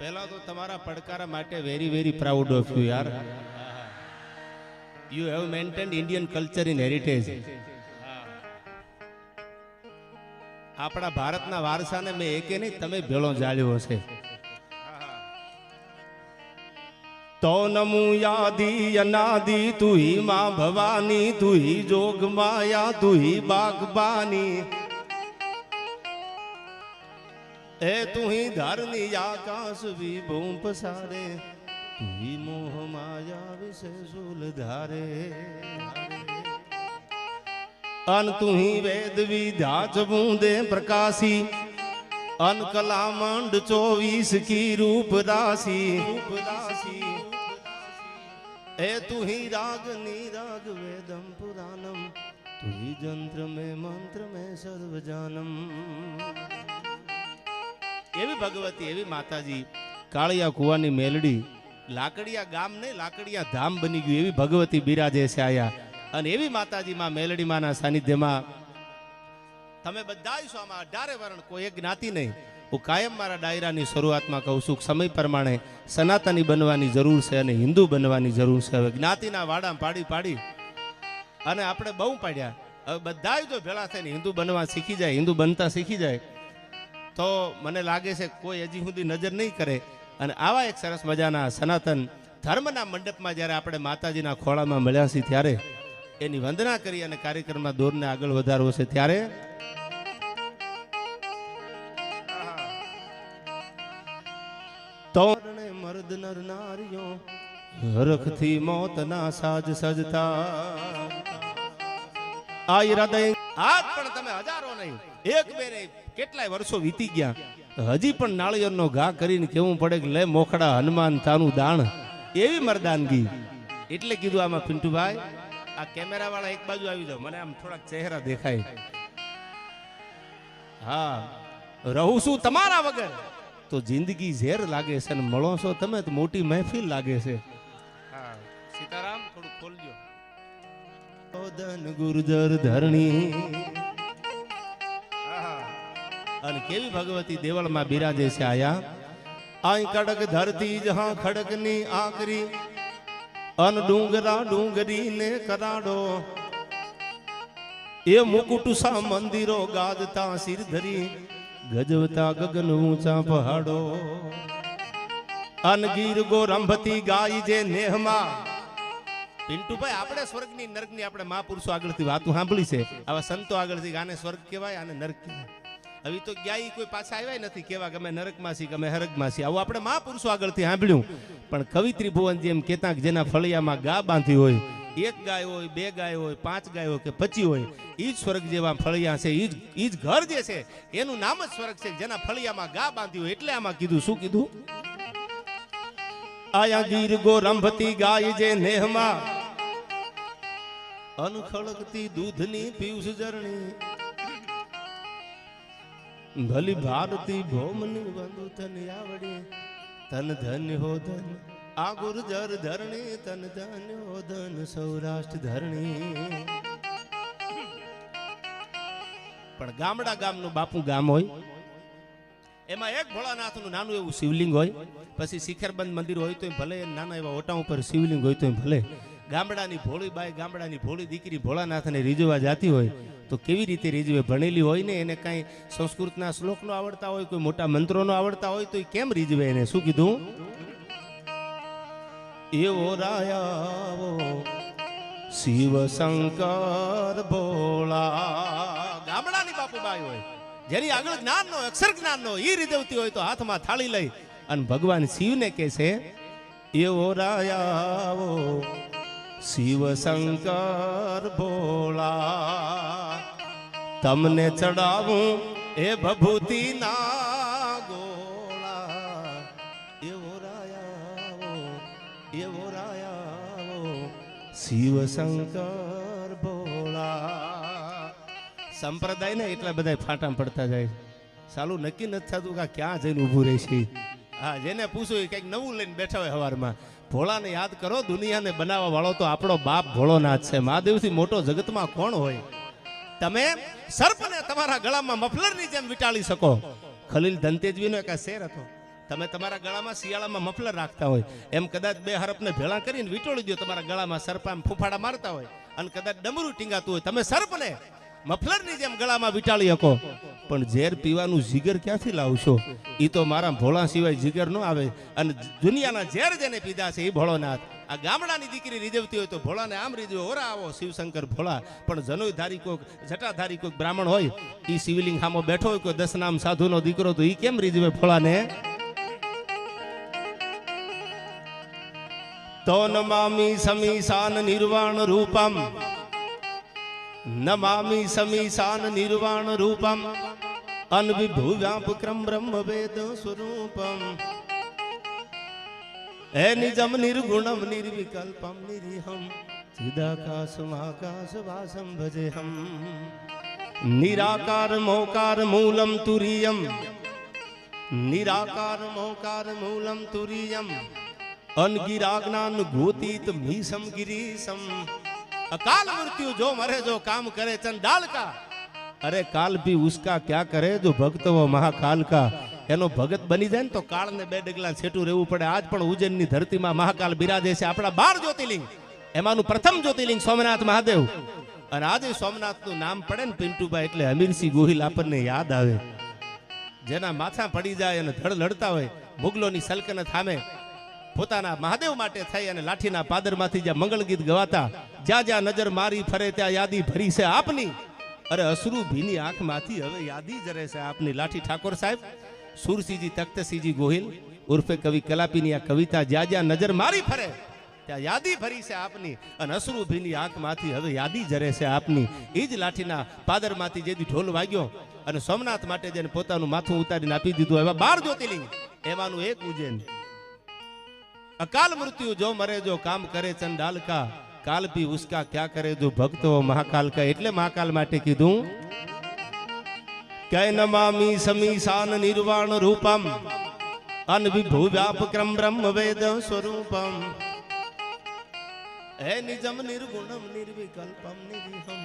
પહેલા તો તમારા પડકારા માટે very very proud of you યાર. You have maintained Indian culture in heritage. આપણા ભારતના વારસાને મેં એકે નહીં તમે ભેળો જાળ્યો હશે. તો નમુ યાદી અનાદી તું હી માં ભવાની તું હી જોગ માયા તું હી બાગબાની એ તું હી ધરની આકાશ વિભૂમ પસારે તું હી મોહ માયા વિશે સુલ ધારે અન તું હી વેદ વિધાચ બૂંદે પ્રકાશી અન કલા મંડ 24 की रूप राशि ए तू ही रागनी राग वेदम पुराणम तू ही जंत्र में मंत्र में सर्व जानम. एवी भगवती एवी माताजी कालिया कुવાની મેલડી લાકડિયા ગામ ને લાકડિયા ધામ બની ગયું એવી ભગવતી બિરાજે છે આયા. અને એવી માતાજી માં મેલડી માના સાનિધ્યમાં તમે બધાય છો. આમાં 18 વર્ણ કોઈ એક જ્ઞાતિ નહીં. હું કાયમ મારા ડાયરાની શરૂઆતમાં કહું છું સમય પ્રમાણે સનાતની બનવાની જરૂર છે અને હિન્દુ બનવાની જરૂર છે. હવે જ્ઞાતિના વાડા પાડી પાડી અને આપણે બહુ પાડ્યા. હવે બધાય જો ભેળા થઈને હિન્દુ બનવા શીખી જાય, હિન્દુ બનતા શીખી જાય તો મને લાગે છે કોઈ હજી સુધી નજર નહીં કરે. અને આવા એક સરસ મજાના સનાતન ધર્મના મંડપમાં જ્યારે આપણે માતાજીના ખોળામાં મળ્યા છીએ ત્યારે એની વંદના કરી અને કાર્યક્રમમાં દોરને આગળ વધારવો છે. ત્યારે તો મર્દ નર નારીઓ હરખથી મોતના સાજ સજતા આ હૃદય આજ પણ તમે હજારો નહીં એક બે નહીં કેટલાય વર્ષો વીતી ગયા હજી પણ નાળિયેરનો ઘા કરીને કેવું પડે કે લે મોખડા હનુમાન તાનું દાણ એવી મર્દાનગી. એટલે કીધું આમાં પિન્ટુભાઈ આ કેમેરા વાળા એક બાજુ આવી જાવ મને આમ થોડાક ચહેરા દેખાય. હા રહું છું તમારા વગર તો જિંદગી ઝેર લાગે છે અને મળો છો તમે તો મોટી મહેફિલ લાગે છે. હા સીતારામ થોડું ખોલજો. ધન ગુર્જર ધરણી અને કેવી ભગવતી દેવળમાં બિરાજે છે આયા. આઈ કડક ધરતી જહાં ખડકની આકરી અન ડુંગરા ડુંગરી ને કરાડો એ મુકુટ સા મંદિરો ગાજતા સિર ધરી ગજવતા ગગન ઊંચા પહાડો અન ગીર ગોરંભતી ગાય જે નેહમાં. પિન્ટુભાઈ આપણે સ્વર્ગની નરકની આપણે મહાપુરુષો આગળથી વાતો સાંભળી છે. આવા સંતો આગળથી આને સ્વર્ગ કહેવાય આને નરક કહેવાય. હવે તો ગયા કોઈ પાછા આવ્યા નથી કેવા કે અમે નરકમાં છીએ કે અમે હરગમાં છીએ. આવું આપણે મહાપુરુષો આગળથી સાંભળ્યું. પણ કવિ ભુવનજી એમ કહેતા કે જેના ફળિયામાં ગા બાંધી હોય, એક ગાય હોય, બે ગાય હોય, 5 ગાય હોય કે 25 હોય, ઈ જ સ્વર્ગ જેવા ફળિયા છે. ઈ જ ઘર જે છે એનું નામ જ સ્વર્ગ છે જેના ફળિયામાં ગા બાંધી હોય. એટલે આમાં કીધું શું કીધું? આયા ગીર ગોરંભતી ગાય જે નેહમાં અનખળકતી દૂધની પીયુષ જરણી ભલી ભારતી ભૌમની વંદુ તન આવડી તન ધન્ય હો ધન આ ગુર્જર ધરણી તન ધન્ય હો ધન સૌરાષ્ટ્ર ધરણી. પણ ગામડા ગામનું બાપુ ગામ હોય એમાં એક ભોળાનાથનું નાનું એવું શિવલિંગ હોય. પછી શિખરબંધ મંદિર હોય તો ભલે નાના એવા ઓટા ઉપર શિવલિંગ હોય તો ભલે. ગામડાની ભોળી બાઈ ગામડાની ભોળી દીકરી ભોળાનાથને રીઝવવા જાતી હોય તો કેવી રીતે રીઝવે? ભણેલી હોય ને એને કાંઈ સંસ્કૃતના શ્લોકનો આવડતા હોય, કોઈ મોટા મંત્રોનો આવડતા હોય તો એ કેમ રીઝવે એને? શું કીધું? એવો રાયાવો શિવ શંકર ભોળા. ગામડાની બાપુબાઈ હોય જેની આગળ જ્ઞાન નો અક્ષર જ્ઞાન નો ઈ રીઝવતી હોય તો હાથમાં થાળી લઈ અને ભગવાન શિવને કહે છે એવો રાયાવો શિવ શંકર ભોળા તમને ચડાવું એ ભભૂતિ ના ગોળા. એવો રાયાવો શિવ શંકર ભોળા. સંપ્રદાય ને એટલા બધા ફાટા પડતા જાય. સાલું નક્કી નથી થતું કે ક્યાં જઈને ઊભું રહેશે. હા જેને પૂછો એ કંઈક નવું લઈને બેઠા હોય સવારમાં. ભોળાને યાદ કરો, દુનિયાને બનાવવા વાળો તો આપણો બાપ ભોળોનાથ છે. મહાદેવથી મોટો જગતમાં કોણ હોય? તમે સર્પને તમારા ગળામાં મફલરની જેમ વીંટાળી શકો. ખલીલ ધનતેજવીનો એક શેર હતો. તમે તમારા ગળામાં શિયાળામાં મફલર રાખતા હોય એમ કદાચ બે હરફને ભેળા કરીને વીંટોળી દો તમારા ગળામાં સર્પામ ફૂફાડા મારતા હોય અને કદાચ ડમરું ટીંગાતું હોય તમે સર્પને મફલરની જેમ ગળામાં વીંટાળી શકો પણ ઝેર પીવાનું જીગર ક્યાંથી લાવશો? એ તો મારા ભોળા સિવાય જીગર ન આવે અને દુનિયાના ઝેર જેને પીધા છે એ ભોળોનાથ. આ ગામડાની દીકરી રીઝવતી હોય તો ભોળાને આમ રીઝવે, ઓરા આવો શિવશંકર ભોળા. પણ જનોઈ ધારી કોઈક જટાધારી કોઈક બ્રાહ્મણ હોય એ શિવલિંગ સામો બેઠો હોય કોઈ 10 નામ સાધુનો દીકરો તો એ કેમ રીઝવે ભોળાને? તો નમામી સમીશાન નિર્વાણ રૂપમ, નમામી સમીશાન નિર્વાણ રૂપમ, અનવિભુવ્યાપક્રમ બ્રહ્મ વેદ સ્વરૂપમ, એ નિજમ નિર્ગુણમ નિર્વિકલ્પમ નિરીહમ, ચિદાકાશમાકાશ વાસમ ભજેહમ, નિરાકાર મોકાર મૂલમ તુરીયમ, નિરાકાર મોકાર મૂલમ તુરીયમ, અનગિરાજ્ઞાન ગોતીત મીસમ ગિરીશમ, अकाल मृत्यु जो मरे जो काम करे चंडाल का, अरे काल भी उसका क्या करे जो भक्त वो महाकाल का. એનો ભગત બની જાય ને તો કાળને બે ડગલા છેટું રહેવું પડે. આજ પણ ઉજ્જૈનની ધરતીમાં મહાકાલ બિરાજે છે. આપણા 12 જ્યોતિર્લિંગ એમાંનું પ્રથમ જ્યોતિર્લિંગ સોમનાથ મહાદેવ. અને આજે સોમનાથનું નામ પડે ને પિન્ટુભાઈ એટલે હમીરસિંહ ગોહિલ આપણને યાદ આવે. જેના માથા પડી જાય અને ધડ લડતા હોય મુગલોની સલ્તનત સામે પોતાના મહાદેવ માટે થઈ અને લાઠીના પાદરમાંથી જ્યાં મંગળ ગીત ગવાતા, જ્યાં જ્યાં નજર મારી ફરે ત્યાં યાદી ભરી છે આપની. અરે અસરુ ભીની આંખમાંથી હવે યાદી જરે છે આપની. લાઠી ઠાકોર સાહેબ, સુરસિંહજી તખ્તસિંહજી ગોહિલ ઉર્ફે કવિ કલાપીની આ કવિતા જ્યાં જ્યાં નજર મારી ફરે ત્યાં યાદી ભરી છે આપની. અને અસરુ ભીની આંખમાંથી હવે યાદી જરે છે આપની. એ જ લાઠીના પાદરમાંથી જેથી ઢોલ વાગ્યો અને સોમનાથ માટે જેને પોતાનું માથું ઉતારીને આપી દીધું એવા 12 જ્યોતિર્લિંગ એમાંનું એક ઉજ્જૈન. अकाल मृत्यु जो मरे जो काम करे चंडाल का, काल भी उसका क्या करे जो भक्त वो महाकाल का. એટલે મહાકાલ માટે કીધું કે નમામી સમીશાન નિર્વાણ રૂપમ, અનવિભુ વ્યાપક્રમ બ્રહ્મ વેદ સ્વરૂપમ, હે નિજમ નિર્ગુણમ નિર્વિકલ્પમ નિરીહમ,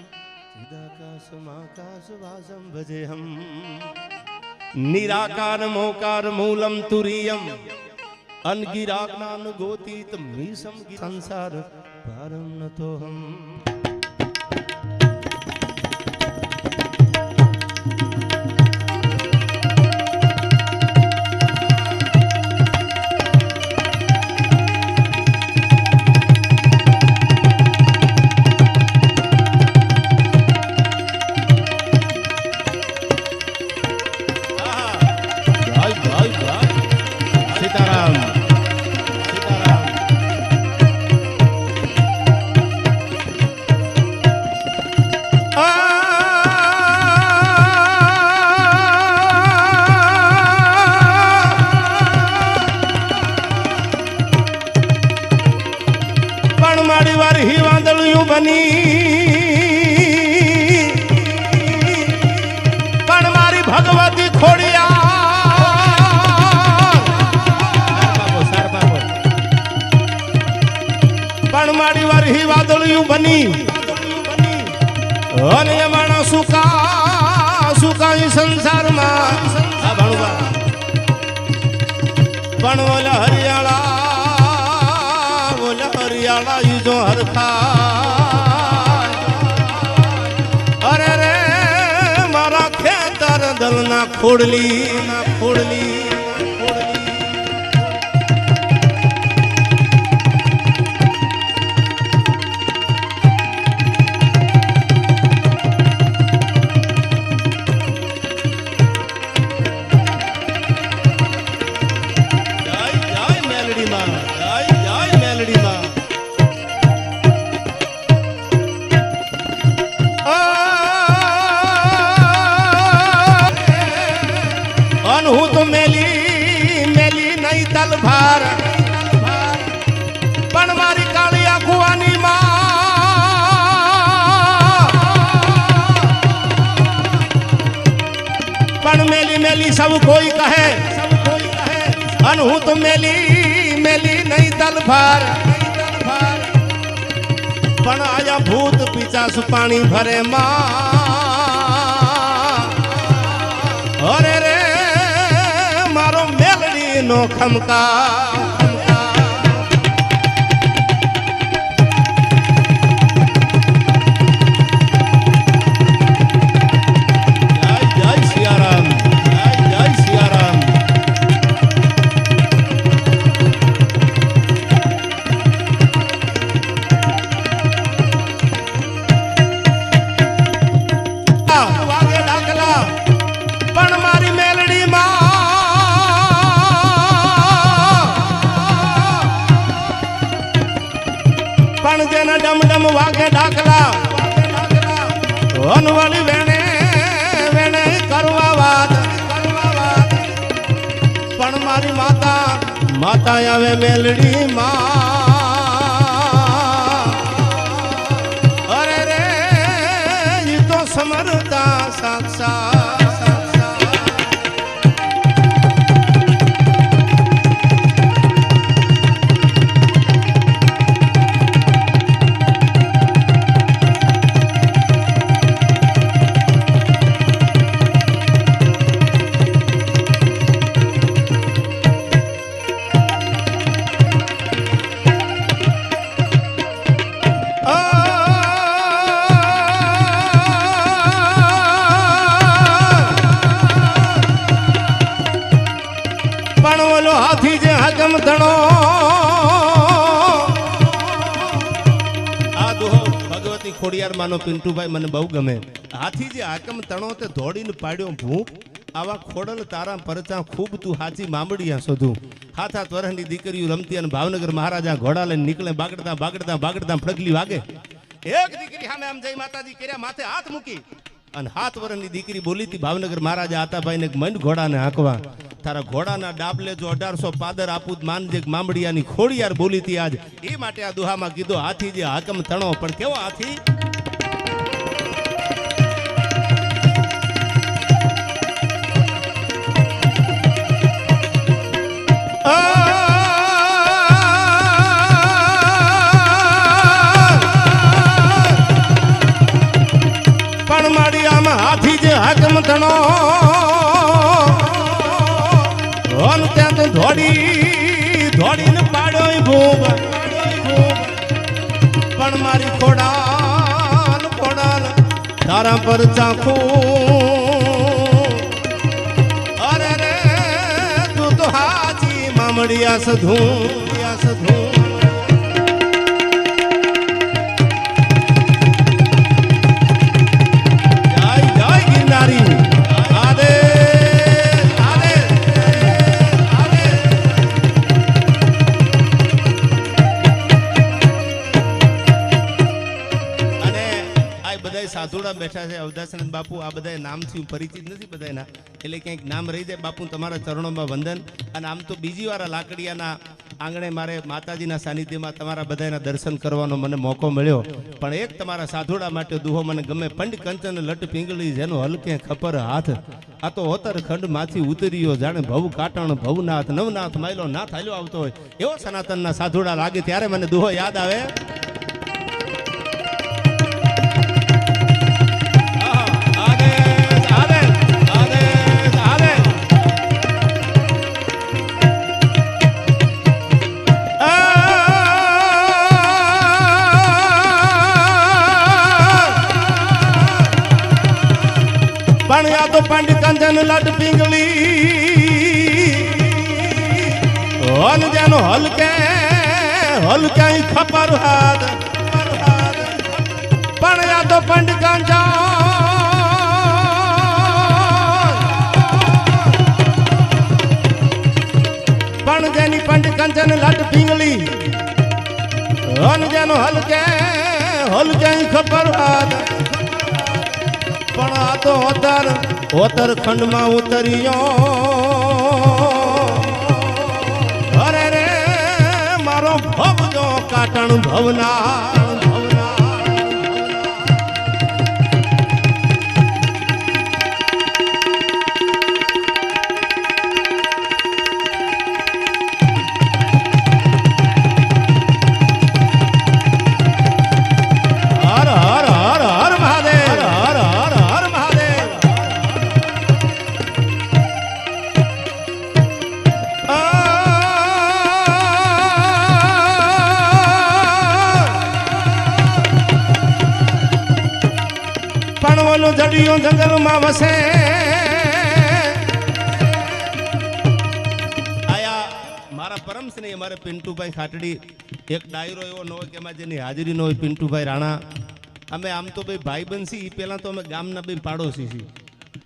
ચિદાકાશમાકાશ વાસમ ભજેહમ, નિરાકાર મોકાર મૂલમ તુરીયમ, અનગિરાજ્ઞાન ગોતીત મીસમ સંસાર ભારમ નતોહમ. સીતારામ પણ મારી ભગવતી ખોડિયા પણ મારી વારી વાદળિયું બની અને માણસ સુકાઈ સંસારમાં પણ ઓલા હરિયાળા ઈ જો હરખા. અરે રે મારા ખેતર દલના ખોડલી હું તો મેલી નહીં તલભાર પણ મારી કાળિયા કુવાની માં પણ મેલી સૌ કોઈ કહે અને હું તો મેલી નહીં તલભાર પણ આયા ભૂત પિચાસ પાણી ભરે માં. અરે રે મારો મેલડી નો ખમકા ડમ ડમ વાગે ડાકલા વનવળી વેણે વેણે કરવા વાત પણ મારી માતા માતા આવે મેલડી માં અરે રે ઈ તો સમરતા સાક્ષાત હાથી જે હકમ ધણો આ દોહો ભગવતી ખોડિયાર માનો પિન્ટુભાઈ મને બહુ ગમે. હાથી જે હાકમ તણો તે દોડીને પાડ્યો ભૂખ આવા ખોડલ તારા પરચા ખૂબ તું હાચી મામડિયા શોધું. હાથ હાથ વરહની દીકરીઓ રમતી અને ભાવનગર મહારાજા ઘોડા લઈને નીકળે બાગડતા બાગડતા બાગડતા ફડકલી વાગે. એક દીકરી સામે આમ જઈ માતાજી કર્યા માથે હાથ મૂકી અને 7 વર્ષની દીકરી બોલી હતી ભાવનગર મહારાજા આતાભાઈ ને મંડ ઘોડાને હાંકવા તારા ઘોડાના ડાબલે જો 1800 પાદર આપું માનજે મામડિયાની ખોડિયાર બોલી હતી આજ એ માટે આ દુહામાં કીધો હાથી જે હાકમ તણો પણ કેવો હાથી પણ મારી આમાં હાથી જે હાકમ તણો ત્યાં તો દોડીને પાડ્યો ભૂબ પણ મારી ખોડાલ તારા પર ચાખું અરે રે તું તો હાચી મામડિયા સધું જય ગિરનારી સાધુડા બેઠા છે અવદાસાનંદ બાપુ આ બધા નામથી પરિચિત નથી બધાના એટલે ક્યાંક નામ રહી જાય બાપુ તમારા ચરણોમાં વંદન. અને આમ તો બીજી વાર લાકડિયાના આંગણે મારે માતાજીના સાનિધ્યમાં તમારા બધાના દર્શન કરવાનો મને મોકો મળ્યો પણ એક તમારા સાધુડા માટે દુહો મને ગમે. પંડ કંચન લટ પીંગળી જેનો હલકે ખપર હાથ આ તો ઓતર ખંડ માંથી ઉતર્યો જાણે ભવ કાટણ ભવનાથ નવનાથ માયલો નાથ હાલ્યો આવતો હોય એવો સનાતનના સાધુડા લાગે ત્યારે મને દુહો યાદ આવે. પણ આ તો પંડ કંચન લટ પીંગળી જેનો હલકે ખપર હાથ પણ આ તો પંડ કંચન પણ જેની પંડ કંચન લટ પીંગળી જેનો હલકે ખપર હાથ પણ આ તો ઓતર ખંડમાં ઉતર્યો અરે રે મારો ભવનો કાટણ ભવના પણવનો જડિયો જંગલમાં વસે આયા મારા પરમ સ્નેહ અમારે પિન્ટુભાઈ ખાટડી એક ડાયરો એવો ન હોય કે એમાં જેની હાજરી ન હોય પિન્ટુભાઈ રાણા અમે આમ તો ભાઈ બનશી એ પહેલાં તો અમે ગામના બે પાડોશી છીએ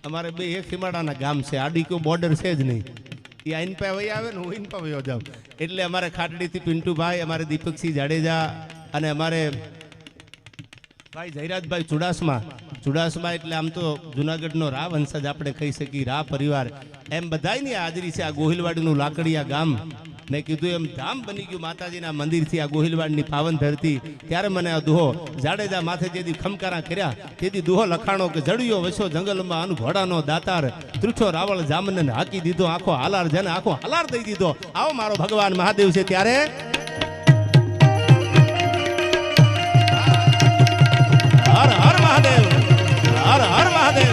અમારે બે એક હિમાડાના ગામ છે આડી કોઈ બોર્ડર છે જ નહીં એ આઈન પા વહી આવે ને હું ઇન પા વયો જાઉં એટલે અમારે ખાટડીથી પિન્ટુભાઈ અમારે દીપકસિંહ જાડેજા અને અમારે ભાઈ જયરાજભાઈ ચુડાસમા એટલે આમ તો જુનાગઢનો રા વંશજ આપણે કહી શકીએ રા પરિવાર એમ બધાયની હાજરી છે આ ગોહિલવાડીનું લાકડિયા ગામ મેં કીધું એમ ધામ બની ગયું માતાજીના મંદિરથી આ ગોહિલવાડની પાવન ધરતી ત્યારે મને આ દુહો જાડેજા માથે જેથી ખમકારા કર્યા તેથી દુહો લખાણો કે જડિયો વસો જંગલમાં ઘોડાનો દાતાર ત્રુછો રાવળ જામને હાકી દીધો આખો હાલાર જેને આખો હાલાર દઈ દીધો આવો મારો ભગવાન મહાદેવ છે ત્યારે હર હર મહાદેવ હર હર મહાદેવ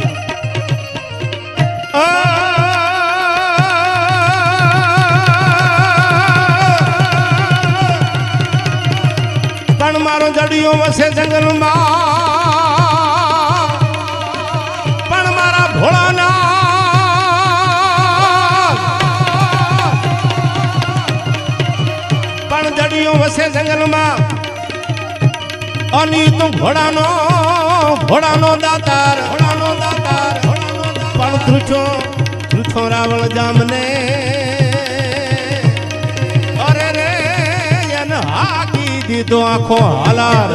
પણ મારો જડિયો વસે જંગલમાં પણ મારા ભોળાના પણ જડિયો વસે જંગલમાં અને તું ઘોડાનો દાતાર પણ ત્રુછો રાવળ જામને અરે રે એને હાકી દીધો આખો હાલાર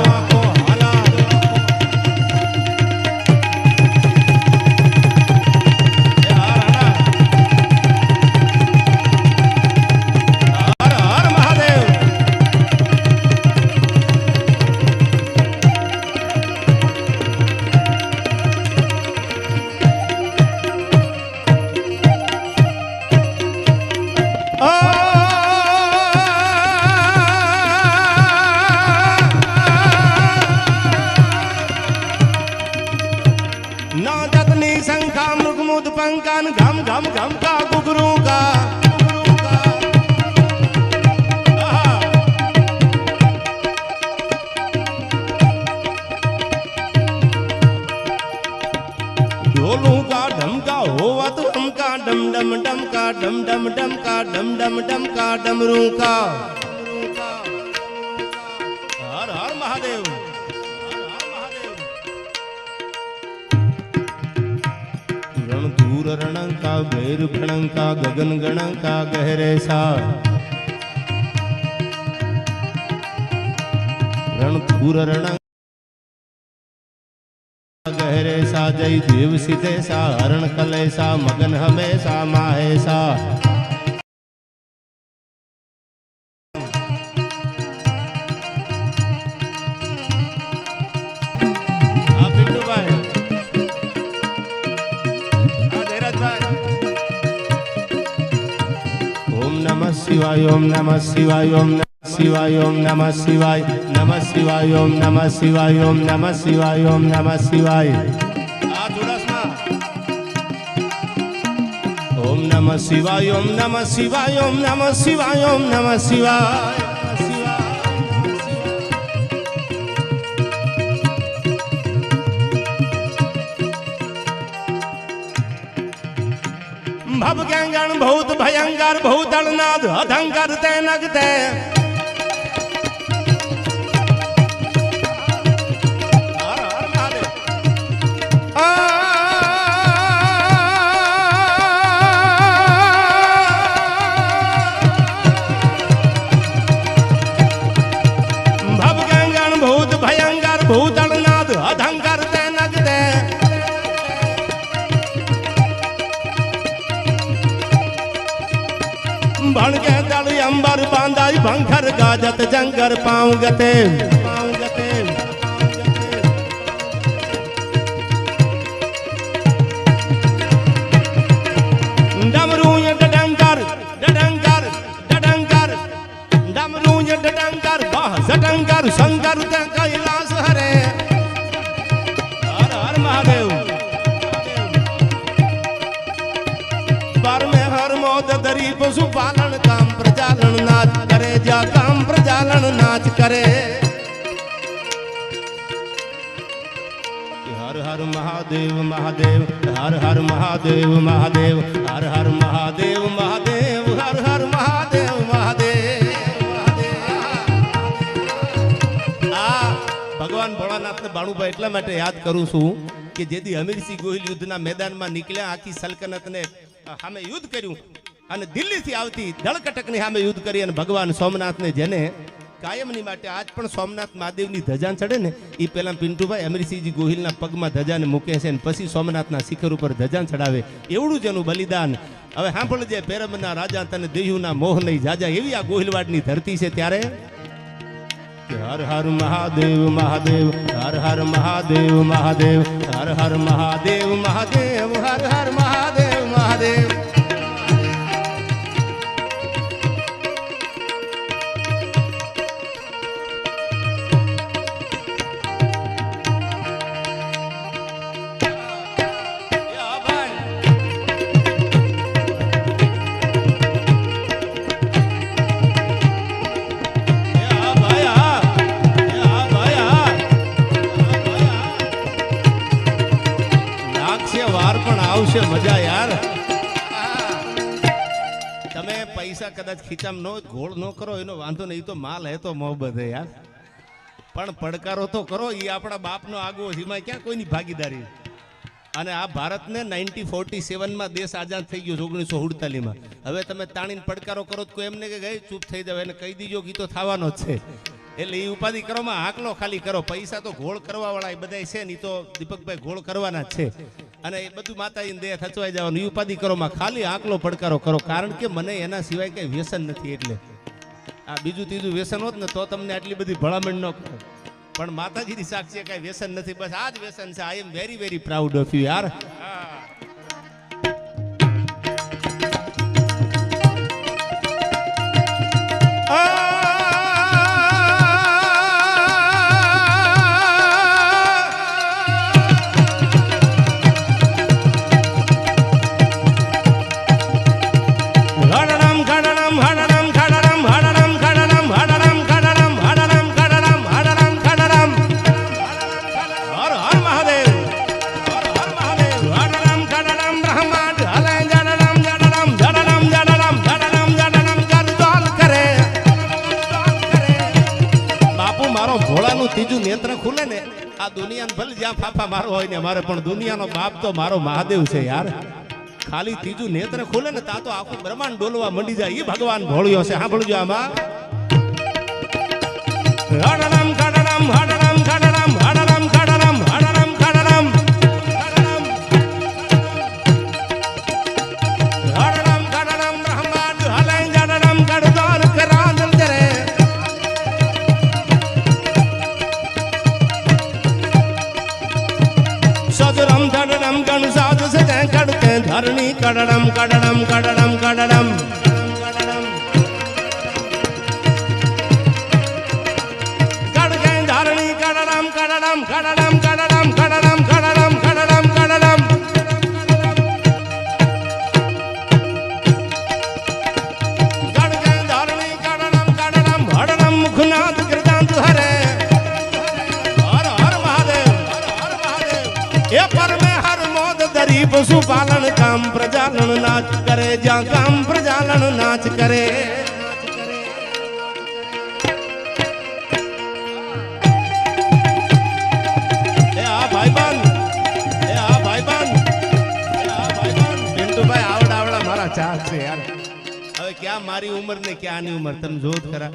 पंकान घम घम घम का गुगरू का ढोलू का ढमका होवा तो हमका डम डम डम का डम डम डम का डम डम डम का डमरू का हर हर महादेव रणंका भैर भणंका गगन गणंका गहरे सा रणपुर रणंका गहरे सा जय देव सीधे सा हरण कले सा मगन हमेशा माहे सा शिवाय ओम नमः शिवाय ओम नमः शिवाय ओम नमः शिवाय नमः शिवाय ओम नमः शिवाय ओम नमः शिवाय ओम नमः शिवाय ओम नमः शिवाय ओम नमः शिवाय ओम नमः शिवाय ओम नमः शिवाय भव गंगण बहुत भयंकर भूतलनाद अधंकर ते नगते भव गंगण बहुत भयंकर भूतलनाद अधंकर ते नगते भण के दल अंबर बांधाई भंखर गाजत जंगर पाँव गते डमरू डडंकर डडंकर डडंकर डमरू डडंकर बाह जटंकर शंकर कैलाश हरे हर हर महादेव पर में हर मोद दरी पशु पालन काम प्रजालन नाच करे जा काम प्रजालन नाच करे हर हर હર મહાદેવ મહાદેવ હર હર મહાદેવ મહાદેવ હર હર મહાદેવ મહાદેવ હર હર મહાદેવ મહાદેવ આ ભગવાન ભોળાનાથને બાણુભાઈ એટલા માટે યાદ કરું છું કે જેથી અમીરસિંહ ગોહિલ યુદ્ધના મેદાનમાં નીકળ્યા આખી સલ્તનતને સામે યુદ્ધ કર્યું અને દિલ્હીથી આવતી દળકટકની સામે યુદ્ધ કરી અને ભગવાન સોમનાથને જેને કાયમની માટે આજ પણ સોમનાથ મહાદેવની ધજા ચડે ને એ પહેલા પિન્ટુભાઈ અમીરસિંહજી ગોહિલના પગમાં ધજાને મૂકે છે અને પછી સોમનાથના શિખર ઉપર ધજા ચડાવે એવડું જ એનું બલિદાન. હવે સાંભળજે પેરમના રાજા તને દેહુના મોહ નહીં જાજા એવી આ ગોહિલવાડની ધરતી છે ત્યારે હર હર મહાદેવ મહાદેવ હર હર મહાદેવ મહાદેવ હર હર મહાદેવ મહાદેવ હર હર મહાદેવ મહાદેવ આવશે મજા યાર. તમે પૈસા કદાચ ખીચામ ન ઘોળ ન કરો એનો વાંધો નહીં, તો માલ હે તો મોહબ્બત હે યાર. પણ પડકારો તો કરો, એ આપણા બાપનો આગવો એમાં ક્યાં કોઈની ભાગીદારી. અને આ ભારતને 1947માં દેશ આઝાદ થઈ ગયો 1948માં. હવે તમે તાણીને પડકારો કરો તો કોઈ એમને કે ગઈ ચૂપ થઈ જાવ એને કહી દીજો કે તો થવાનો જ છે. એટલે એ ઉપાધિ કરવામાં આકલો ખાલી કરો. પૈસા તો ઘોળ કરવા વાળા એ બધા છે ને, તો દીપકભાઈ ઘોળ કરવાના જ છે અને એ બધું માતાજીને દેહ થચવાઈ જવાનું. એ ઉપાધિ કરવામાં ખાલી આકલો પડકારો કરો, કારણ કે મને એના સિવાય કઈ વ્યસન નથી. એટલે આ બીજું ત્રીજું વ્યસન હોત ને તો તમને આટલી બધી ભલામણ ન કરો, પણ માતાજીની સાક્ષી કઈ વ્યસન નથી. બસ આ જ વ્યસન છે. I am very very proud of you યાર. ત્રીજું નેત્ર ખુલે ને આ દુનિયાને ભલે જ્યાં ફાફા મારો હોય ને મારે, પણ દુનિયાનો બાપ તો મારો મહાદેવ છે યાર. ખાલી ત્રીજું નેત્ર ખુલે ને તા તો આખું બ્રહ્માંડ ડોલવા મંડી જાય. એ ભગવાન ભોળ્યો છે. સાંભળજો આમાં હડરમ કડરમ હડરમ કડરમ હડરમ કડરમ હડરમ કડરમ હડરમ કડરમ બ્રહ્માંડ હલે જડરમ કડદોર કરાંદલ જરે સદરમ ધડરમ ગણ સાધ સજે કડતે ધરણી કડડમ કડડમ કડડમ કડડમ કડકે ધરણી કડડમ કડડમ કડડમ કડડમ કડડમ કડડમ કડડમ કડડમ કડકે ધરણી કડડમ કડડમ હડડમ મુખનાથ કૃતાંત હરે હર હર મહાદેવ હર હર મહાદેવ. એ પરમે હર મોદ દરી પશુપાલન કામ પ્રજાલન નાચ કરે જ્યાં કામ પ્રજાલન નાચ કરે. એ આ ભાઈબંધ પિન્ટુભાઈ આવડા મારા ચાહ છે યાર. હવે ક્યાં મારી ઉંમર ને ક્યાં આની ઉંમર તમે જો જ ખરા.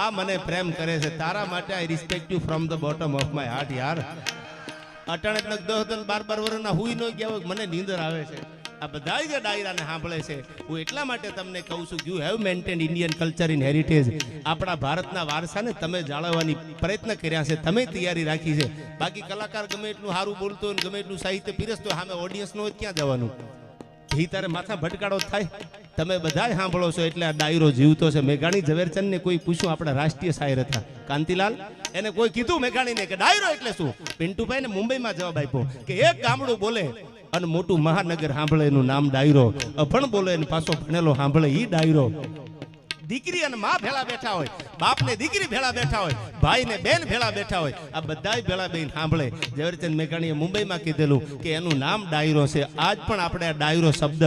આ મને પ્રેમ કરે છે તારા માટે. આઈ respect you from the bottom of my heart યાર. અટાણે 10-12 વર્ષના હુઈ ન ગયા હોય મને નીંદર આવે છે. આ બધા જે ડાયરાને સાંભળે છે હું એટલા માટે તમને કહું છું, you have maintained Indian culture in heritage. આપણા ભારતના વારસાને તમે જાળવવાની પ્રયત્ન કર્યા છે, તમે તૈયારી રાખી છે. બાકી કલાકાર ગમે એટલું સારું બોલતો હોય, ગમે એટલું સાહિત્ય પીરસતો હોય, સામે ઓડિયન્સ નો ક્યાં જવાનું? એ તારે માથા ભટકાડો થાય. તમે બધા સાંભળો છો એટલે આ ડાયરો જીવતો છે. મેઘાણી ઝવેરચંદને કોઈ પૂછ્યું, આપણા રાષ્ટ્રીય શાયર હતા કાંતિલાલ, એને કોઈ કીધું મેઘાણીને કે ડાયરો એટલે શું? પિન્ટુભાઈને મુંબઈમાં જવાબ આપ્યો કે એક ગામડું બોલે અને મોટું મહાનગર સાંભળે એનું નામ ડાયરો. અભણ બોલે અને પાછો ભણેલો સાંભળે ઈ ડાયરો. દીકરી અને માં ભેળા બેઠા હોય, બાપ ને દીકરી ભેળા બેઠા હોય, ભાઈ ને બેન ભેળા બેઠા હોય, આ બધાય ભેળા બેન સાંભળે. ઝવેરચંદ મેઘાણીએ મુંબઈમાં કીધેલું કે એનું નામ ડાયરો છે. આજ પણ આપણે આ ડાયરો શબ્દ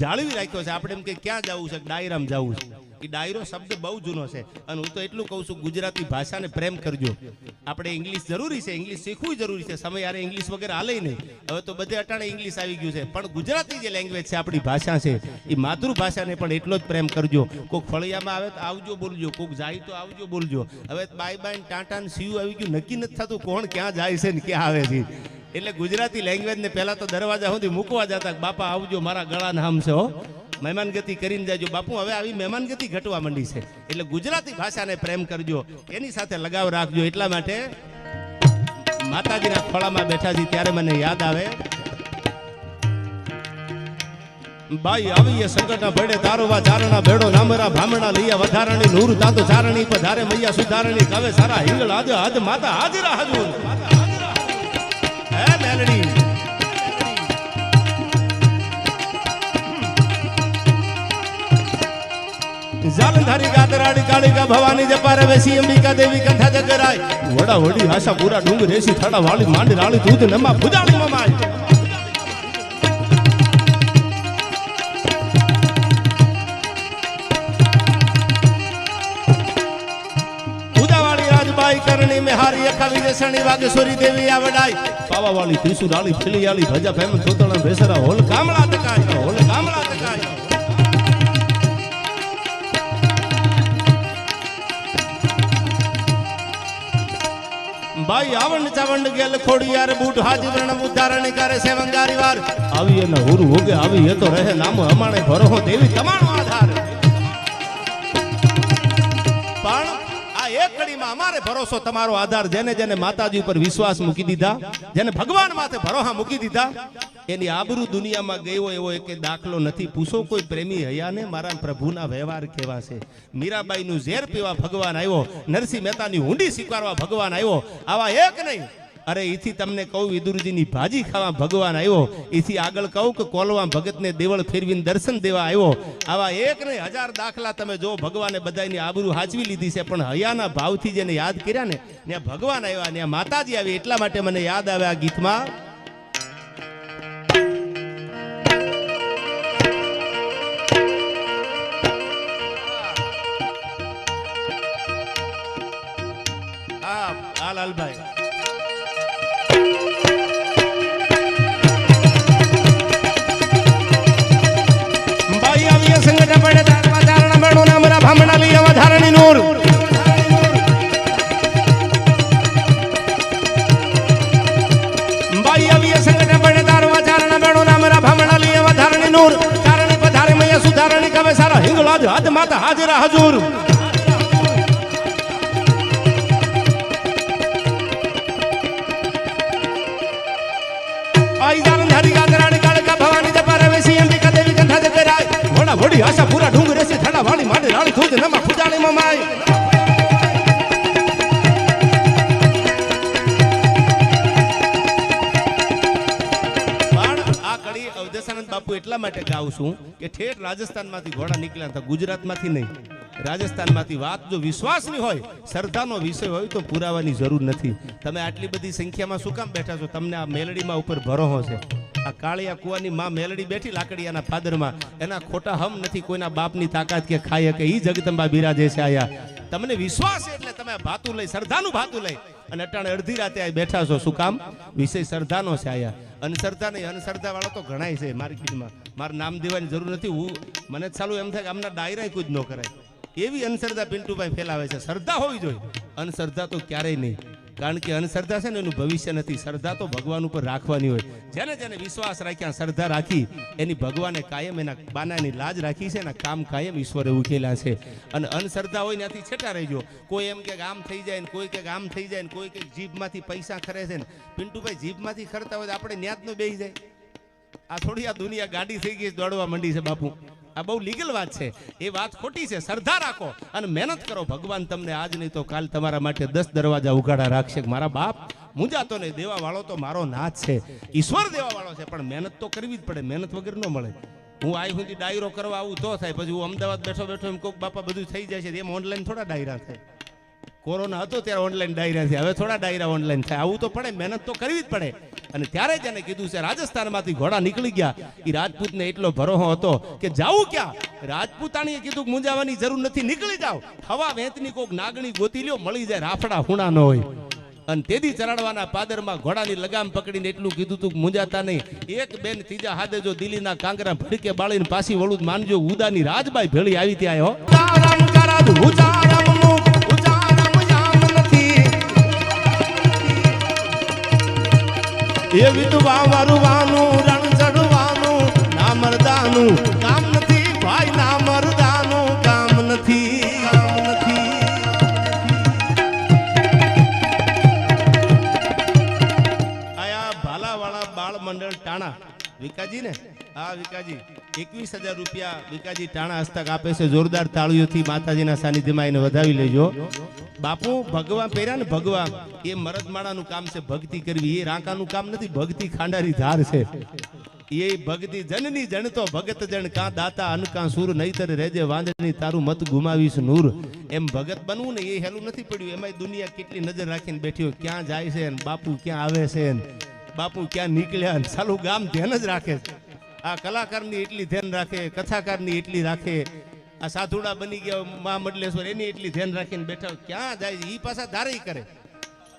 જાળવી રાખ્યો છે. આપણે એમ કે ક્યાં જવું છે, ડાયરામાં જવું છે. એ ડાયરો શબ્દ બહુ જૂનો છે. અને હું તો એટલું કહું છું, ગુજરાતી ભાષાને પ્રેમ કરજો. આપણે ઇંગ્લિશ જરૂરી છે, ઇંગ્લિશ શીખવું જરૂરી છે. સમય યારે ઇંગ્લિશ વગેરે હાલે નહીં. હવે તો બધે અટાણે ઇંગ્લિશ આવી ગયું છે, પણ ગુજરાતી જે લેંગ્વેજ છે, આપણી ભાષા છે, એ માતૃભાષાને પણ એટલો જ પ્રેમ કરજો. કોઈક ફળિયામાં આવે તો આવજો બોલજો, કોઈક જાય તો આવજો બોલજો. હવે બાય બાય ટાટા ને સીયુ આવી ગયું, નક્કી નથી થતું કોણ ક્યાં જાય છે ને ક્યાં આવે છે. એટલે ગુજરાતી લેંગ્વેજ ને પહેલા તો દરવાજા સુધી મૂકવા જતા, બાપા આવજો, મારા ગળાના હમ છે હો, મહેમાનગતિ કરીને જાજો. બાપુ હવે આવી મહેમાનગતિ ઘટવા માંડી છે. એટલે ગુજરાતી ભાષાને પ્રેમ કરજો, એની સાથે લગાવ રાખજો. એટલા માટે માતાજીના ખોળામાં બેઠા છીએ ત્યારે મને યાદ આવે, બાઈ આવીએ સંકટના ભડે તારોવા ચારણા ભેડો નામરા ભામણા લૈયા વધારણી નૂર તાતો ચારણી પધારે મૈયા સુધારણી કવે સારા હિંગળ આજ આજ માતા હાજરા હાજુર હે મેલડી. જાલંધારી ગાદરાડી કાળીકા ભવાની જપારે વેસી અંબિકા દેવી કંઠા જગરાય વડા વડી આશા પૂરા ડુંગર રેસી થડા વાળી માંડી રાળી દૂધ નમા ભુજાણી મમાય. ઉદાવાળી રાજબાઈ કરણી મેહારી અખાવી દેસણી વાગેશ્વરી દેવી આવડાઈ પાવા વાળી ત્રિશુરાળી ફેલિયાળી ભજા ફેમ તોતણા ભેસરા હોલ કામળા તકાય હોલ કામળા તકાય. ભાઈ આવણ ચાવણ ગેલ ખોડિયાર બૂટ હાજી વર્ણ ઉદ્ધારણ કરે સેવંગારી વાર આવી અને હુરુ હોગે આવી એ તો રહે નામ અમાણે ભરોહો દેવી તમારો આધાર. પણ આ એક ઘડીમાં અમારે ભરોસો તમારો આધાર. જેને જેને માતાજી ઉપર વિશ્વાસ મૂકી દીધા, જેને ભગવાન માથે ભરોહા મૂકી દીધા, એની આબરૂ દુનિયામાં ગયો એવો એક દાખલો નથી. પૂછો કોઈ પ્રેમી હયાને મારા પ્રભુના વ્યવહાર કેવા છે. મીરાબાઈનું ઝેર પીવા ભગવાન આવ્યો, નરસિંહ મહેતાની ઊંડી સ્વીકારવા ભગવાન આવ્યો. આવા એક નહીં, અરે એથી તમને કહું વિદુરજીની ભાજી ખાવા ભગવાન આવ્યો. એથી આગળ કહું કે કોલવા ભગતને દેવળ ફેરવીને દર્શન દેવા આવ્યો. આવા એક નહીં, હજાર દાખલા તમે જો. ભગવાને બધાની આબરૂ હાચવી લીધી છે, પણ હયાના ભાવથી જેને યાદ કર્યા ને ત્યાં ભગવાન આવ્યા, ત્યાં માતાજી આવી. એટલા માટે મને યાદ આવે આ ગીતમાં, લાલભાઈ ભાઈ આવી સંગઠન પડે તારવા ચારણા બેણો નામરા ભામણા લઈ વધારણી નૂર ભાઈ આવી સંગઠન પડે તારવા ચારણા બેણો નામરા ભામણા લઈ વધારણી નૂર ચારણી પધારે મૈયા સુધારણી કવે સારા હિંગળાજ હાથ માતા હાજરા હજુર. વડી આશા પૂરા ડુંગર રેસી થડા વાળી માંડી રાળી દૂધ નમા ભુજાણી મમાય. પણ આ કડી અવધેશાનંદ બાપુ એટલા માટે ગાઉં છું કે ઠેઠ રાજસ્થાનમાંથી ઘોડા નીકળ્યા હતા, ગુજરાતમાંથી નહીં, રાજસ્થાનમાંથી. વાત જો વિશ્વાસની હોય, શ્રદ્ધાનો વિષય હોય તો પુરાવાની જરૂર નથી. તમે આટલી બધી સંખ્યામાં શું કામ બેઠા છો? તમને આ મેલડીમાં ઉપર ભરોહો છે. આ કાળિયા કુવાની માં મેલડી બેઠી લાકડીયાના ફાદરમાં, એના ખોટા હમ નથી, કોઈના બાપની તાકાત કે ખાય કે ઈ જગદંબા બિરાજે છે આયા. તમને વિશ્વાસ એટલે તમે ભાતું લઈ, શ્રદ્ધાનું ભાતું લઈ અને અટાણે અડધી રાતે આ બેઠા છો. શું કામ? વિષય શ્રદ્ધાનો છે આયા. અનશ્રદ્ધા નહીં, અનશ્રદ્ધા વાળો તો ઘણાય છે માર્કેટમાં. મારે નામ દેવાની જરૂર નથી. હું મને ચાલુ એમ થાય કે આમના ડાયરા કોઈ જ ન કરાય, એવી અનશ્રદ્ધા પિન્ટુભાઈ ફેલાવે છે. શ્રદ્ધા હોવી જોઈએ, અનશ્રદ્ધા તો ક્યારેય નહીં. કારણ કે અનશ્રદ્ધા છે ને એનું ભવિષ્ય નથી. શ્રદ્ધા તો ભગવાન ઉપર રાખવાની હોય. જેને જેને વિશ્વાસ રાખ્યા, શ્રદ્ધા રાખી, એની ભગવાને કાયમ એના બાનાની લાજ રાખી છે, એના કામ કાયમ ઈશ્વરે ઉકેલા છે. અને અનશ્રદ્ધા હોય ત્યાંથી છેટા રહેજો. કોઈ એમ કે આમ થઈ જાય ને, કોઈ કે આમ થઈ જાય ને, કોઈ કે જીભમાંથી પૈસા ખરે છે ને. પિન્ટુભાઈ જીભમાંથી ખરતા હોય તો આપણે ન્યાદ નો બેસી જાય. આ થોડી આ દુનિયા ગાડી થઈ ગઈ, દોડવા માંડી છે બાપુ. આ બહુ લીગલ વાત છે, એ વાત ખોટી છે. શ્રદ્ધા રાખો અને મહેનત કરો. ભગવાન તમને આજ નહીં તો કાલ તમારા માટે 10 દરવાજા ઉઘાડા રાખશે. મારા બાપ મુંજાતો નહીં, દેવા વાળો તો મારો નાથ છે, ઈશ્વર દેવા વાળો છે. પણ મહેનત તો કરવી જ પડે, મહેનત વગર ન મળે. હું આ સુધી ડાયરો કરવા આવું તો થાય, પછી હું અમદાવાદ બેઠો બેઠો એમ કોક બાપા બધું થઈ જાય છે, એમ ઓનલાઈન થોડા ડાયરા થાય. કોરોના હતો ત્યારે ઓનલાઈન ડાયરા છે, હવે થોડા ડાયરા ઓનલાઈન થાય. આવું તો પડે, મહેનત તો કરવી જ પડે. અને ત્યારે જ એને કીધું છે, રાજસ્થાનમાંથી ઘોડા નીકળી ગયા. એ રાજપૂતને એટલો ભરોસો હતો કે જાવું ક્યાં. રાજપૂતાણીએ કીધું કે મૂંઝાવાની જરૂર નથી, નીકળી જાવ. હવા વેંતની કોક નાગણી ગોતી લ્યો, મળી જાય, રાફડા હુણા ન હોય. અને તેદી ચરાડવાના પાદરમાં ઘોડાની લગામ પકડીને એટલું કીધું તું મૂંઝાતા નહીં. એક બેન ત્રીજા હાથે જો દિલ્હીના કાંકરા ભડકે બાળીને પાછી વળું માનજો, ઉદાની રાજબાઈ ભેળી આવી ત્યાં એ વિધવા મારવાનું રણ ચડવાનું ના મરદાનું કામ નથી ભાઈ, ના મરદાનું કામ નથી. આયા ભાલાવાળા બાળ મંડળ ટાણા વિકાજી ને, હા વિકાજી 21,000 રૂપિયા વિકાજી ટાણા હસ્તક આપે છે. જોરદાર તાળીઓથી માતાજીના સાનિધ્યમાં એને વધાવી લેજો. બાપુ ભગવા પહેર્યા ને ભગવા, એ મરદમાળાનું કામ છે, ભક્તિ કરવી. એ રાંકાનું કામ નથી, ભક્તિ ખાંડારી ધાર છે. એ ભક્તિ જનની જણ તો ભગત જણ, કા દાતા અન કા સુર, નહીતર રેજે વાંદણી તારું મત ગુમાવીશ નૂર. એમ ભગત બનવું ને એ હેલું નથી પડ્યું. એમાં દુનિયા કેટલી નજર રાખીને બેઠી હોય, ક્યાં જાય છે ને બાપુ ક્યાં આવે છે ને બાપુ ક્યાં નીકળ્યા ને, સાલું ગામ ધ્યાન જ રાખે છે. આ કલાકારની એટલી ધ્યાન રાખે, કથાકારની એટલી રાખે, આ સાધુડા બની ગયા મા મંડલેશ્વર એની એટલી ધ્યાન રાખીને બેઠા હોય, ક્યાં જાય છે એ પાછા ધારી કરે.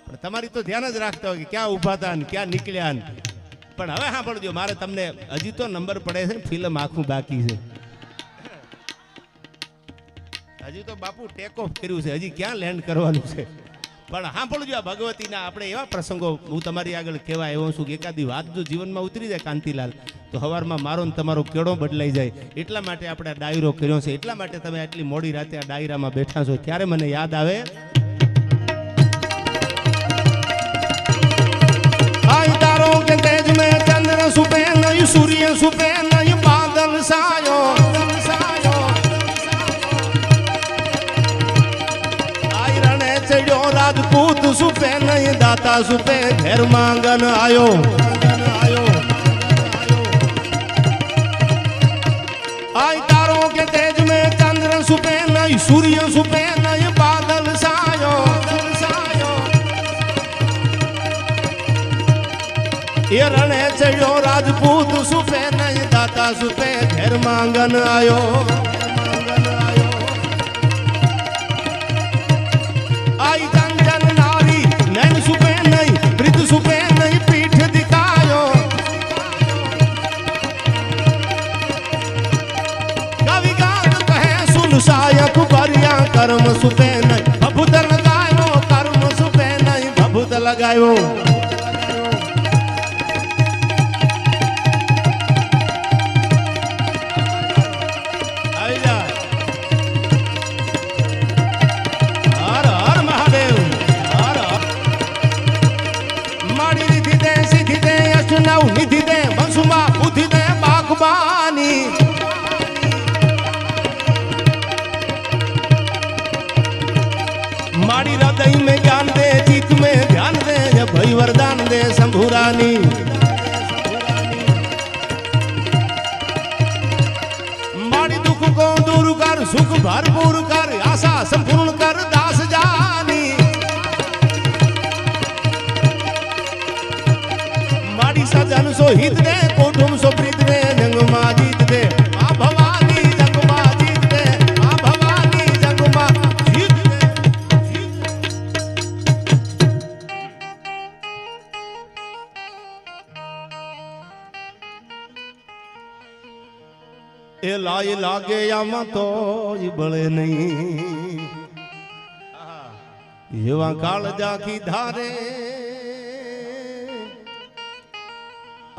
પણ તમારી તો ધ્યાન જ રાખતા હોય કે ક્યાં ઉભા હતા ને ક્યાં નીકળ્યા ને. પણ હવે સાંભળજો, મારે તમને હજી તો નંબર પડે છે, ફિલ્મ આખું બાકી છે. હજી તો બાપુ ટેક ઓફ કર્યું છે, હજી ક્યાં લેન્ડ કરવાનું છે. પણ સાંભળજો, આ ભગવતીના આપણે એવા પ્રસંગો હું તમારી આગળ કહેવા આવ્યો છું કે એકાદી વાત જો જીવનમાં ઉતરી જાય કાંતિલાલ, તો સવારમાં મારો ને તમારો કેળો બદલાઈ જાય. એટલા માટે આપણે આ ડાયરો કર્યો છે, એટલા માટે તમે આટલી મોડી રાતે આ ડાયરામાં બેઠા છો. ત્યારે મને યાદ આવે, તારો કે તેજ મેં ચંદ્ર સુપે નહીં, સૂર્ય સુપે નહીં, બાદલ સાયો. આઈ રણે ચડ્યો રાજપૂત સુપે નહીં, દાતા સુપે ઘેર માંગન આયો. આઈ તારો કે તેજ મેં ચંદ્ર સુપે નહીં, સૂર્ય સુપે નહીં, બાદલ સાયો. એ રણે ચડ્યો રાજપૂત સુપે નહીં, દાતા સુપે ઘેર માંગન આયો. આઈ જન જન નારી નૈન સુપે નહીં, બ્રિજ સુપે નહીં, પીઠ દિખાયો. કવિ ગાન કહે સુન સાયક ભર્યા, કર્મ સુપે નહીં, ભભૂત લગાયો. કર્મ સુપે નહીં, ભભૂત લગાયો. નિધિ દે બંસુમાં બુદ્ધિ દે બાગબાની. મારી હૃદય में ज्ञान दे, चित में ध्यान दे, भई वरदान दे शंभुरानी. मारी दुख को दूर कर, सुख भरपूर कर, आशा संपूर्ण कर, दास जानी. सजन सो हित दे, कुटुंब सो प्रीत दे, जंग मां जीत दे, मां भवानी जंग मां जीत दे, मां भवानी जंग मां जीत दे. ए लाय लागे आमा तो बळे नहीं, एवा काळजा की धारे.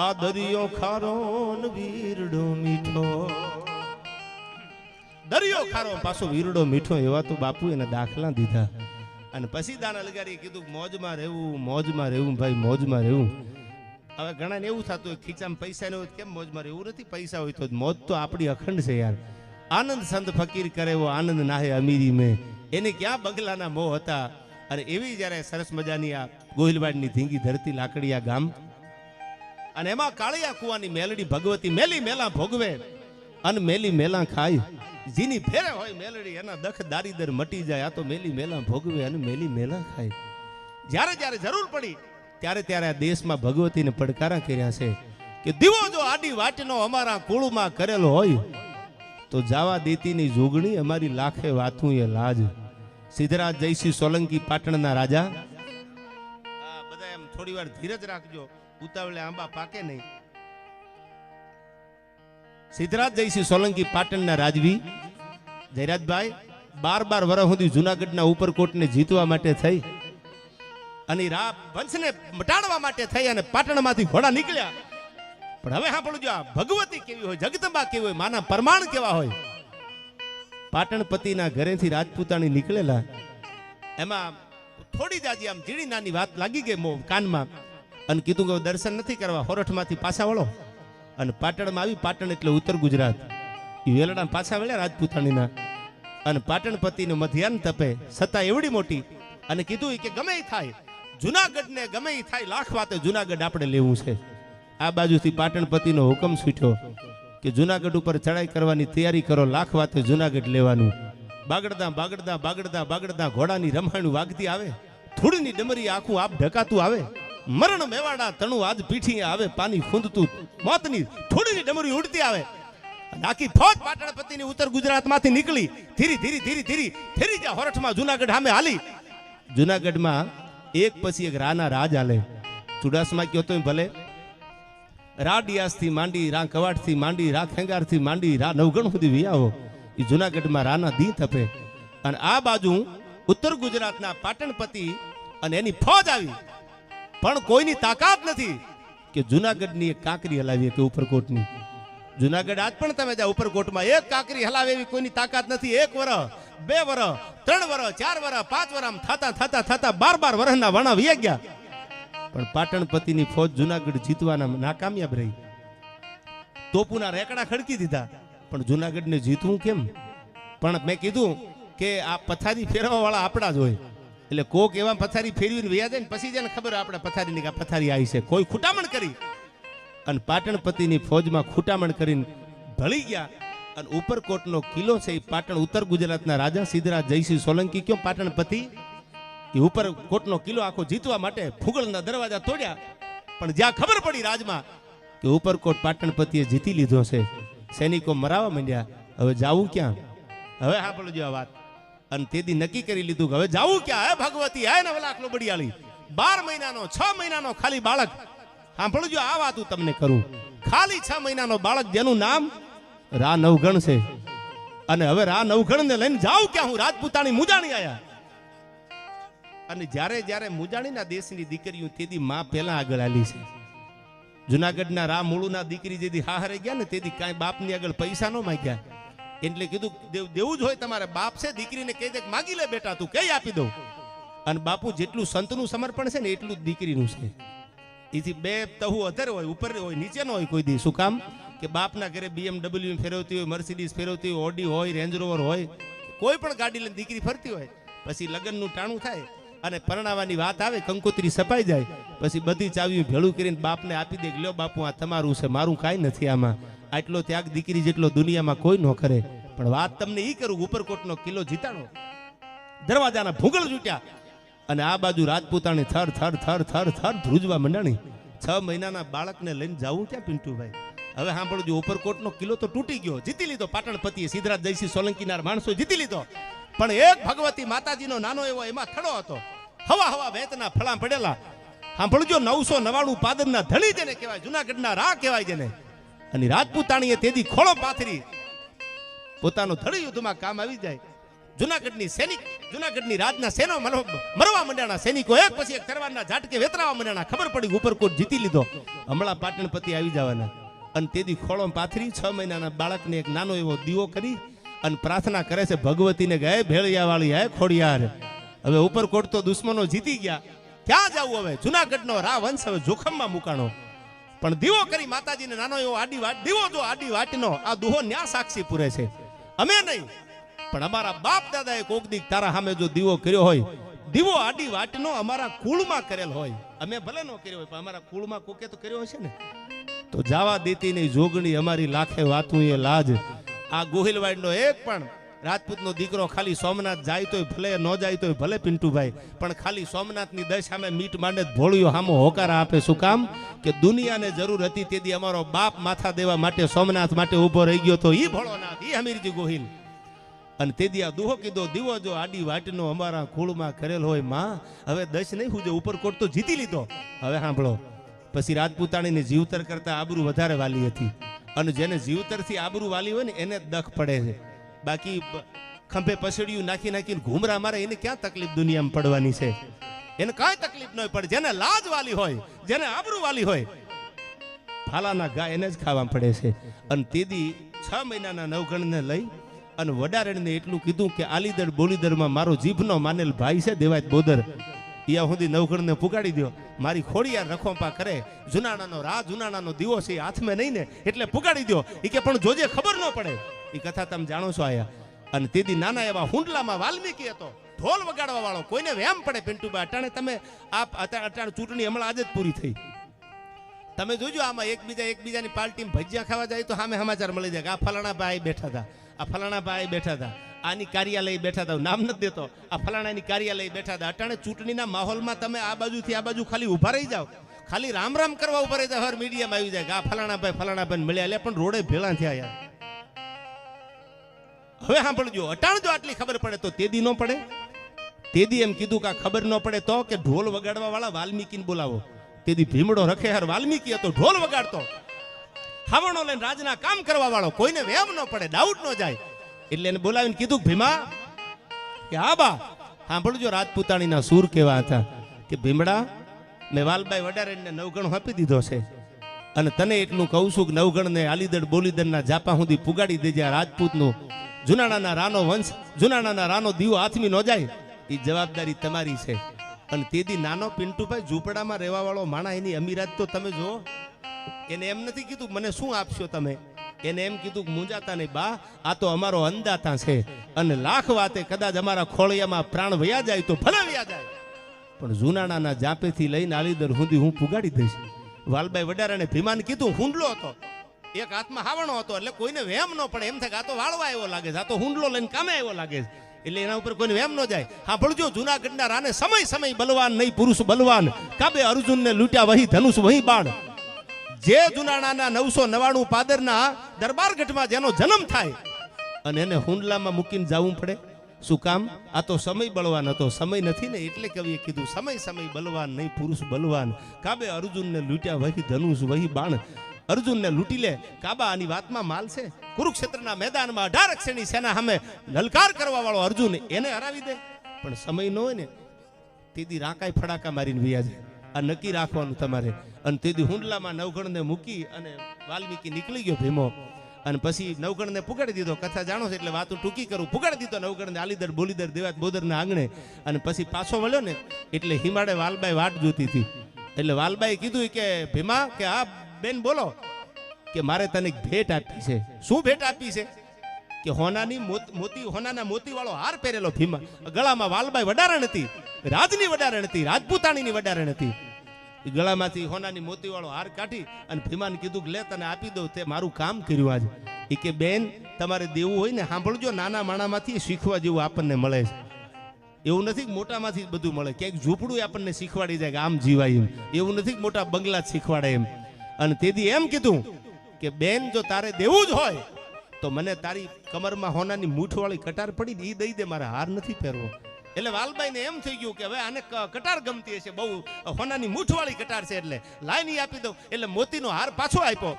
આ દરિયો ખારો ને વીરડો મીઠો. દરિયો ખારો પાછો વીરડો મીઠો, એવા તો બાપુ એને દાખલા દીધા. અને પછી દાણા લગાડી કીધું મોજમાં રહેવું, મોજમાં રહેવું ભાઈ, મોજમાં રહેવું. હવે ઘણા ને એવું થતું હોય ખીચામાં પૈસા ન હોય કેમ મોજમાં રહેવું નથી. પૈસા હોય તો મોજ તો આપણી અખંડ છે યાર. આનંદ સંત ફકીર કરે એવો આનંદ નાહે અમીરી મેં. એને ક્યાં બંગલાના મોહ હતા. અને એવી જ્યારે સરસ મજાની આ ગોહિલવાડની ધીંગી ધરતી લાકડીયા ગામ, અને એમાં કાળિયા કુવાની મેલડી ભગવતી મેલી મેલા ભોગવે. અને મેલી મેલા ખાય, જીની ફેરે હોય મેલડી એના દખ દારીદર મટી જાય. આ તો મેલી મેલા ભોગવે અને મેલી મેલા ખાય. જ્યારે જ્યારે જરૂર પડી ત્યારે ત્યારે આ દેશમાં ભગવતીને પડકારા કર્યા છે કે દીવો જો આડી વાટનો અમારા કુળમાં કરેલો હોય તો જાવા દેતીની જોગણી અમારી લાખે વાતું એ લાજ. સિદ્ધરાજ જયસિંહ સોલંકી પાટણના રાજા. બધા એમ થોડી વાર ધીરજ રાખજો, ઉતાવળે આંબા પાકે નહીં. સિદ્ધરાજ જયસિંહ સોલંકી પાટણના રાજવી જયરાજભાઈ 12 વર્ષ સુધી જુનાગઢના ઉપરકોટને જીતવા માટે થઈ અને વંશને મટાડવા માટે થઈ અને પાટણમાંથી ઘોડા નીકળ્યા. પણ હવે સાંભળજો, આ ભગવતી કેવી હોય, જગદંબા કેવી હોય, માના પરમાણ કેવા હોય. પાટણપતિના ઘરેથી રાજપૂતાણી નીકળેલા, એમાં થોડી જાજી આમ ઝીણી નાની વાત લાગી ગઈ કાનમાં અને કીધું કે દર્શન નથી કરવા, હોરઠમાંથી પાછા વળો. અને પાટણમાં આવી, પાટણ એટલે ઉત્તર ગુજરાત, એ વેલડા પાછા વળ્યા રાજપૂતાણીના. અને પાટણપતિનું મધ્યાન તપે સત્તા એવડી મોટી અને કીધું કે ગમે એ થાય જુનાગઢને, ગમે એ થાય લાખ વાતે જુનાગઢ આપણે લેવું છે. આ બાજુથી પાટણપતિનો હુકમ છૂટ્યો કે જુનાગઢ ઉપર ચડાઈ કરવાની તૈયારી કરો, લાખ વાતે જુનાગઢ લેવાનું. બાગડતા બાગડતા બાગડતા બાગડતા ઘોડાની રમાયણું વાગતી આવે, ધૂળની ડમરી આખું આપ ઢકાતું આવે, મરણ મેવાડા તણું આજ પીઠી આવે, પાણી ખૂંદતું મોતની ધૂળની ડમરી ઉડતી આવે. આખી ફોજ પાટણપતિની ઉત્તર ગુજરાતમાંથી નીકળી ધીરી ધીરી ધીરી ધીરી ફેરી જા હોરઠમાં જુનાગઢ સામે હાલી. જુનાગઢમાં એક પછી એક રાના રાજ હાલે. ચુડાસમા કયો તો ભલે રા ડિયાસથી માંડી, રા કવાડથી માંડી, રા ખેંગારથી માંડી, રા નવગણ સુધી વિયાવો, એ જુનાગઢમાં રાના દી તપે. અને આ બાજુ ઉત્તર ગુજરાતના પાટણપતિ અને એની ફોજ આવી, પણ કોઈની તાકાત નથી કે જુનાગઢની એક કાંકરી હલાવી કે ઉપરકોટની. જુનાગઢ આજ પણ તમે જાઓ ઉપરકોટમાં, એક કાંકરી હલાવે એવી કોઈની તાકાત નથી. 1 વર્ષ 2 વર્ષ 3 વર્ષ 4 વર્ષ 5 વર્ષ આમ થતા થતા થતા 12 વર્ષના વણા વી ગયા. પણ પાટણપતિની ફોજ જુનાગઢ જીતવાના નાકામયાબ રહી. તોપુના રેકડા ખડકી દીધા, પણ જુનાગઢને જીતવું કેમ? પણ મેં કીધું કે આ પથારી ફેરવા વાળા આપણા જ હોય, એટલે કોક એવા પથારી ફેરવીને વ્યા જાય ને પછી જેને ખબર આપણે પથારીની કે પથારી આવી છે. કોઈ ખૂટામણ કરી અને પાટણપતિની ફોજમાં ખૂટામણ કરીને ભળી ગયા. અને ઉપરકોટનો કિલ્લો છે એ પાટણ ઉત્તર ગુજરાતના રાજા સિદ્ધરાજ જયસિંહ સોલંકી કયો પાટણપતિ એ ઉપરકોટનો કિલ્લો આખો જીતવા માટે ફુગળના દરવાજા તોડ્યા. પણ જ્યાં ખબર પડી રાજમાં કે ઉપરકોટ પાટણપતિએ જીતી લીધો છે, સૈનિકો મરાવા માંડ્યા. હવે જાવું ક્યાં? હવે સાંભળજો આ વાત. અને તેથી નક્કી કરી લીધું કે હવે જાવું ક્યાં? હે ભગવતી, હે નવલાખ લોબડિયાળી, 12 મહિનાનો 6 મહિનાનો ખાલી બાળક. સાંભળજો આ વાત હું તમને કરું. ખાલી 6 મહિનાનો બાળક જેનું નામ રા નવગણ છે. અને હવે રા નવગણ ને લઈને જાઉં ક્યાં? હું રાજપૂતાણી મુજાણી આયા. અને જ્યારે જ્યારે મુજાણીના દેશની દીકરીઓ તેથી માં પહેલા આગળ આલી છે. જુનાગઢના રા મૂળુના દીકરી જેથી હારે ગયા ને તેથી કાંઈ બાપની આગળ પૈસા ન માંગ્યા. એટલે કીધું દેવું જ હોય તમારે, બાપ છે દીકરીને કહી દે માગી લે બેટા, તું કઈ આપી દઉં. અને બાપુ જેટલું સંતનું સમર્પણ છે ને એટલું જ દીકરીનું છે. એથી 2 તહુ અધર હોય, ઉપર હોય, નીચે ન હોય કોઈ દી. શું કામ? કે બાપના ઘરે BMW ફેરવતી હોય, મર્સિડીઝ ફેરવતી હોય, ઓડી હોય, રેન્જ રોવર હોય, કોઈ પણ ગાડી લઈને દીકરી ફરતી હોય. પછી લગ્નનું ટાણું થાય અને પરણાવાની વાત આવે, કંકોત્રી સપાઈ જાય, પછી બધી ચાવીઓ ભેળું કરીને બાપને આપી દે, લ્યો બાપુ આ તમારું છે, મારું કાંઈ નથી આમાં. આટલો ત્યાગ દીકરી જેટલો દુનિયામાં કોઈ ન કરે. પણ વાત તમને ઈ કરું, ઉપરકોટનો કિલ્લો જીતાડો, દરવાજાના ભૂગળ જૂટ્યા અને આ બાજુ રાજપૂતાણી થર થર થર થર થર ધ્રુજવા મંડાણી. 6 મહિનાના બાળકને લઈને જાવું ક્યાં પિન્ટુભાઈ? હવે સાંભળજો, ઉપરકોટનો કિલ્લો તો તૂટી ગયો, જીતી લીધો પાટણપતિએ, સિદ્ધરાજ જયસિંહ સોલંકીના માણસો જીતી લીધો. પણ એક ભગવતી માતાજીનો નાનો એવો એમાં થડો હતો, હવા હવા વેતના ફળા પડેલા. સાંભળજો, 999 પાદરના ધણી જેને કહેવાય, જુનાગઢના રા કહેવાય જેને. અને રાજપૂતાણીએ તેદી ખોળો પાથરી પોતાનો ધડી યુદ્ધમાં કામ આવી જાય. જુનાગઢની સૈનિક, જુનાગઢની રાજના સેનો મરવા મંડ્યાના સૈનિકો એક પછી એક તરવારના ઝાટકે વેતરાવા મંડ્યાના. ખબર પડી ઉપરકોટ જીતી લીધો, હમણાં પાટણપતિ આવી જવાના. અને તેદી ખોળો પાથરી 6 મહિનાના બાળકને એક નાનો એવો દીવો કરી અને પ્રાર્થના કરે છે ભગવતીને કે હે ભેળિયા વાળી, હે ખોડિયાર, હવે ઉપરકોટ તો દુશ્મનો જીતી ગયા, ક્યાં જવું હવે? જુનાગઢનો રા વંશ હવે જોખમમાં મુકાણો. પણ દીવો કરી માતાજીને નાનો એવો આડી વાટ, દીવો જો આડી વાટનો આ દુહો ન્યા સાક્ષી પૂરે છે, અમે નહીં. પણ અમારા બાપ દાદાએ કોક દીક તારા સામે જો દીવો કર્યો હોય, દીવો આડી વાટનો અમારા કુળમાં કરેલ હોય, અમે ભલે ન કર્યો હોય પણ અમારા કુળમાં કોકે તો કર્યો હશે ને. તો જાવા દેતી નહીં જોગણી અમારી લાખે વાતું એ લાજ. આ ગોહિલવાડનો એક પણ રાજપૂતનો દીકરો ખાલી સોમનાથ જાય તોય ભલે, ન જાય તોય ભલે પિન્ટુભાઈ, પણ ખાલી સોમનાથની દશ સામે મીટ માંડે ભોળિયો હામો હોકારા આપે. શું કામ? કે દુનિયાને જરૂર હતી તેથી અમારો બાપ માથા દેવા માટે સોમનાથ માટે ઊભો રહી ગયો તો ઈ ભોળોનાથ, ઈ હમીરજી ગોહિલ. અને તેથી આ દુહો કીધો, દીવો જો આડી વાટનો અમારા કુળમાં કરેલ હોય માં, હવે દશ નહીં હું જે ઉપરકોટ તો જીતી લીધો. હવે સાંભળો, પછી રાજપૂતાણીની જીવતર કરતા આબરૂ વધારે વાલી હતી. અને જેને જીવતરથી આબરૂ વાલી હોય ને એને દખ પડે છે. બાકી ખંભે પસડિયું નાખી નાખીને ઘૂમરા મારે એને ક્યાં તકલીફ દુનિયામાં પડવાની છે? એને કાંઈ તકલીફ ન પડે. જેને લાજ વાલી હોય, જેને આબરૂ વાલી હોય, ફાલાના ગા એને જ ખાવા પડે છે. અને તેદી 6 મહિનાના નવગણને લઈ અને વડારણને એટલું કીધું કે આલીદળ બોલીદળમાં મારો જીભનો માનેલ ભાઈ છે દેવાય બોદર, યા સુધી નવગણને પુગાડી દો. મારી ખોડિયાર રખોપા કરે, જુનાણાનો જુનાણાનો દીવો છે હાથમાં નહીં ને એટલે પુગાડી દો. એ કે પણ જોજે ખબર ન પડે. એ કથા તમે જાણો છો આયા. અને તેદી નાના એવા હુંડલામાં વાલ્મીકી હતો, ઢોલ વગાડવા વાળો. કોઈને વેમ પડે પિન્ટુબા, અટાણે તમે અટાણે ચૂંટણી હમણાં આજે જ પૂરી થઈ. તમે જોજો આમાં એકબીજાની પાર્ટીમાં ભજીયા ખાવા જાય તો સામે સમાચાર મળી જાય કે આ ફલાણા ભાઈ બેઠા હતા, આ ફલાણા ભાઈ બેઠા હતા, આની કાર્યાલય બેઠા હતા. નામ નથી દેતો, આ ફલાણાની કાર્યાલય બેઠા હતા. અટાણે ચૂંટણીના માહોલમાં તમે આ બાજુથી આ બાજુ ખાલી ઊભા રહી જાઓ, ખાલી રામ રામ કરવા ઊભા રહી જાવ, હર મીડિયામાં આવી જાય કે આ ફલાણા ભાઈ મળ્યા. એટલે પણ રોડે ભેળા થયા યાર. હવે સાંભળજો, અટાણ જો આટલી ખબર પડે તો તેદી ન પડે. તેદી એમ કીધું કે ખબર ન પડે તો કે ઢોલ વગાડવા વાળા વાલ્મીકીને બોલાવો. તેદી ભીમડો રખેહર વાલ્મીકી હતો, ઢોલ વગાડતો, હાવણો લઈને રાજના કામ કરવા વાળો, કોઈને વેમ ન પડે, ડાઉટ ન જાય. એટલે એને બોલાવીને કીધું ભીમા કે હા બા. સાંભળજો રાજપૂતાણીના સૂર કેવા હતા કે ભીમડા, મેં વાલબાઈ વડારેને નવગણ આપી દીધો છે અને તને એટલું કહું છું કે નવગણને આલીદળ બોલીદળના જાપા સુધી પુગાડી દેજે. આ રાજપૂતનું જુનાણાના રાનો વંશ, જુનાણાના રાનો દીવો હાથમી ન જાય, એ જવાબદારી તમારી છે. અને તેદી નાનો પિન્ટુભાઈ ઝૂંપડામાં રહેવા વાળો માણા, એની અમીરાત તો તમે જુઓ. એને એમ નથી કીધું મને શું આપશો તમે, એને એમ કીધું કે મુંજાતા નહીં બા, આ તો અમારો અંદાતા છે અને લાખ વાતે કદાચ અમારા ખોળિયામાં પ્રાણ વયા જાય તો ભલે વયા જાય, પણ જુનાણાના જાપેથી લઈને આલીદર સુધી હું પુગાડી દઈશ. વાલબાઈ વડારાને ભીમાને કીધું, હુંડલો હતો, એક હાથમાં હાવણો હતો, એટલે કોઈને વેમ ન પડે. એમ થાય કે આ તો વાળવા આવ્યો લાગે છે, આ તો હુંડલો લઈને કામે આવ્યો લાગે છે, એટલે એના ઉપર કોઈને વેમ ન જાય. હા ભળજો, જુનાગઢના રાને સમય બલવાન નહીં પુરુષ બલવાન, કાબે અર્જુનને લૂંટ્યા વહી ધનુષ વહી બાણ. જે જુનાણાના 999 પાદરના દરબારગઢમાં જેનો જન્મ થાય અને એને હુંડલામાં મૂકીને જવું પડે. શું કામ? આ તો સમય બળવાન હતો, સમય નથી ને એટલે કવિએ કીધું સમય બલવાન નહીં પુરુષ બલવાન, કાબે અર્જુનને લૂંટ્યા વહી ધનુષ વહી બાણ. અર્જુનને લૂંટી લે કાબા, આની વાતમાં માલ છે. કુરુક્ષેત્રના મેદાનમાં 18 અક્ષરની સેના સામે લલકાર કરવા વાળો અર્જુન એને હરાવી દે. પણ સમય ન હોય ને તેદી રાકાઈ ફડાકા મારીને વ્યા જાય. આ નક્કી રાખવાનું તમારે. અને તેદી હુંડલામાં નવગણને મૂકી અને વાલ્મીકી નીકળી ગયો ભીમો. અને પછી નવગણને પુગાડી દીધો. કથા જાણો છો એટલે વાતો ટૂંકી કરું. પુગાડી દીધો નવગણને આલીદર બોલીદર દેવાત બોદરના આંગણે. અને પછી પાછો વળ્યો ને એટલે હિમાડે વાલબાઈ વાટ જોતી હતી. એટલે વાલબાઈ કીધું કે ભીમા કે આ બેન બોલો કે મારે તને ભેટ આપી છે. શું ભેટ આપી છે? કે હોનાના મોતી વાળો હાર પહેરેલો ભીમા. ગળામાં વાલબાઈ વડારણ હતી, રાજની વડારણ હતી, રાજપૂતાણીની વડારણ હતી. ગળામાંથી હોનાની મોતી વાળો હાર કાઢી અને ભીમાને કીધું કે લે તને આપી દઉં, તે મારું કામ કર્યું આજ. એ કે બેન તમારે દેવું હોય ને, સાંભળજો, નાના માણામાંથી શીખવા જેવું આપણને મળે છે. એવું નથી કે મોટામાંથી બધું મળે. ક્યાંક ઝૂંપડું આપણને શીખવાડી જાય કે આમ જીવાય એમ. એવું નથી કે મોટા બંગલા જ શીખવાડે એમ. અને તેથી એમ કીધું કે બેન જો તારે દેવું જ હોય તો મને તારી કમરમાં હોનાની મૂઠવાળી કટાર પડી એ દઈ દે, મારે હાર નથી પહેરવો. એટલે વાલબાઈને એમ થઈ ગયું કે હવે આને કટાર ગમતી હશે બહુ, હોનાની મૂઠવાળી કટાર છે એટલે લાઈન આપી દઉં. એટલે મોતીનો હાર પાછો આપ્યો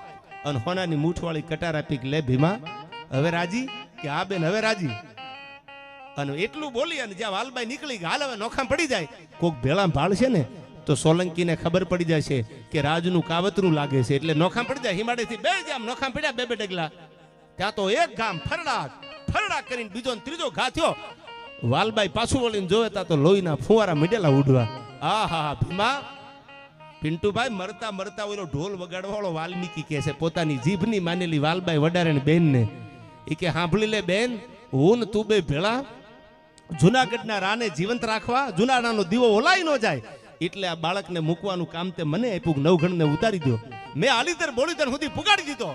અને હોનાની મૂઠવાળી કટાર આપી કે લે ભીમા હવે રાજી? કે હા બેન હવે રાજી. અને એટલું બોલી અને જ્યાં વાલબાઈ નીકળી ગયા, હાલ હવે નોખા પડી જાય. કોક ભેળા ભાળ છે ને તો સોલંકીને ખબર પડી જાય છે કે રાજનું કાવતરું લાગે છે, એટલે નોખા પડી જાય. હિમાડેથી બે જામ નોખા પડ્યા, બે ડગલા. ત્યાં તો એક ગામ ફરડાક કરીને બીજો ને ત્રીજો ઘા થયો. વાલબાઈ પાછું વળીને જોવે તા તો લોહીના ફુવારા મીડેલા ઉડવા. હા ભીમા પિન્ટુભાઈ મરતા ઓલો ઢોલ વગાડવા વાળો વાલ્મીકી કહે છે પોતાની જીભની માનેલી વાલબાઈ વડારેણ બેનને. એ કે સાંભળી લે બેન, હું ને તું બે ભેળા જુનાગઢના રાને જીવંત રાખવા, જુનાણાનો દીવો ઓલાઈ ન જાય એટલે આ બાળકને મૂકવાનું કામ તે મને આપ્યું, નવઘણને ઉતારી દો. મેં આલીધર બોલીધર સુધી પુગાડી દીધો.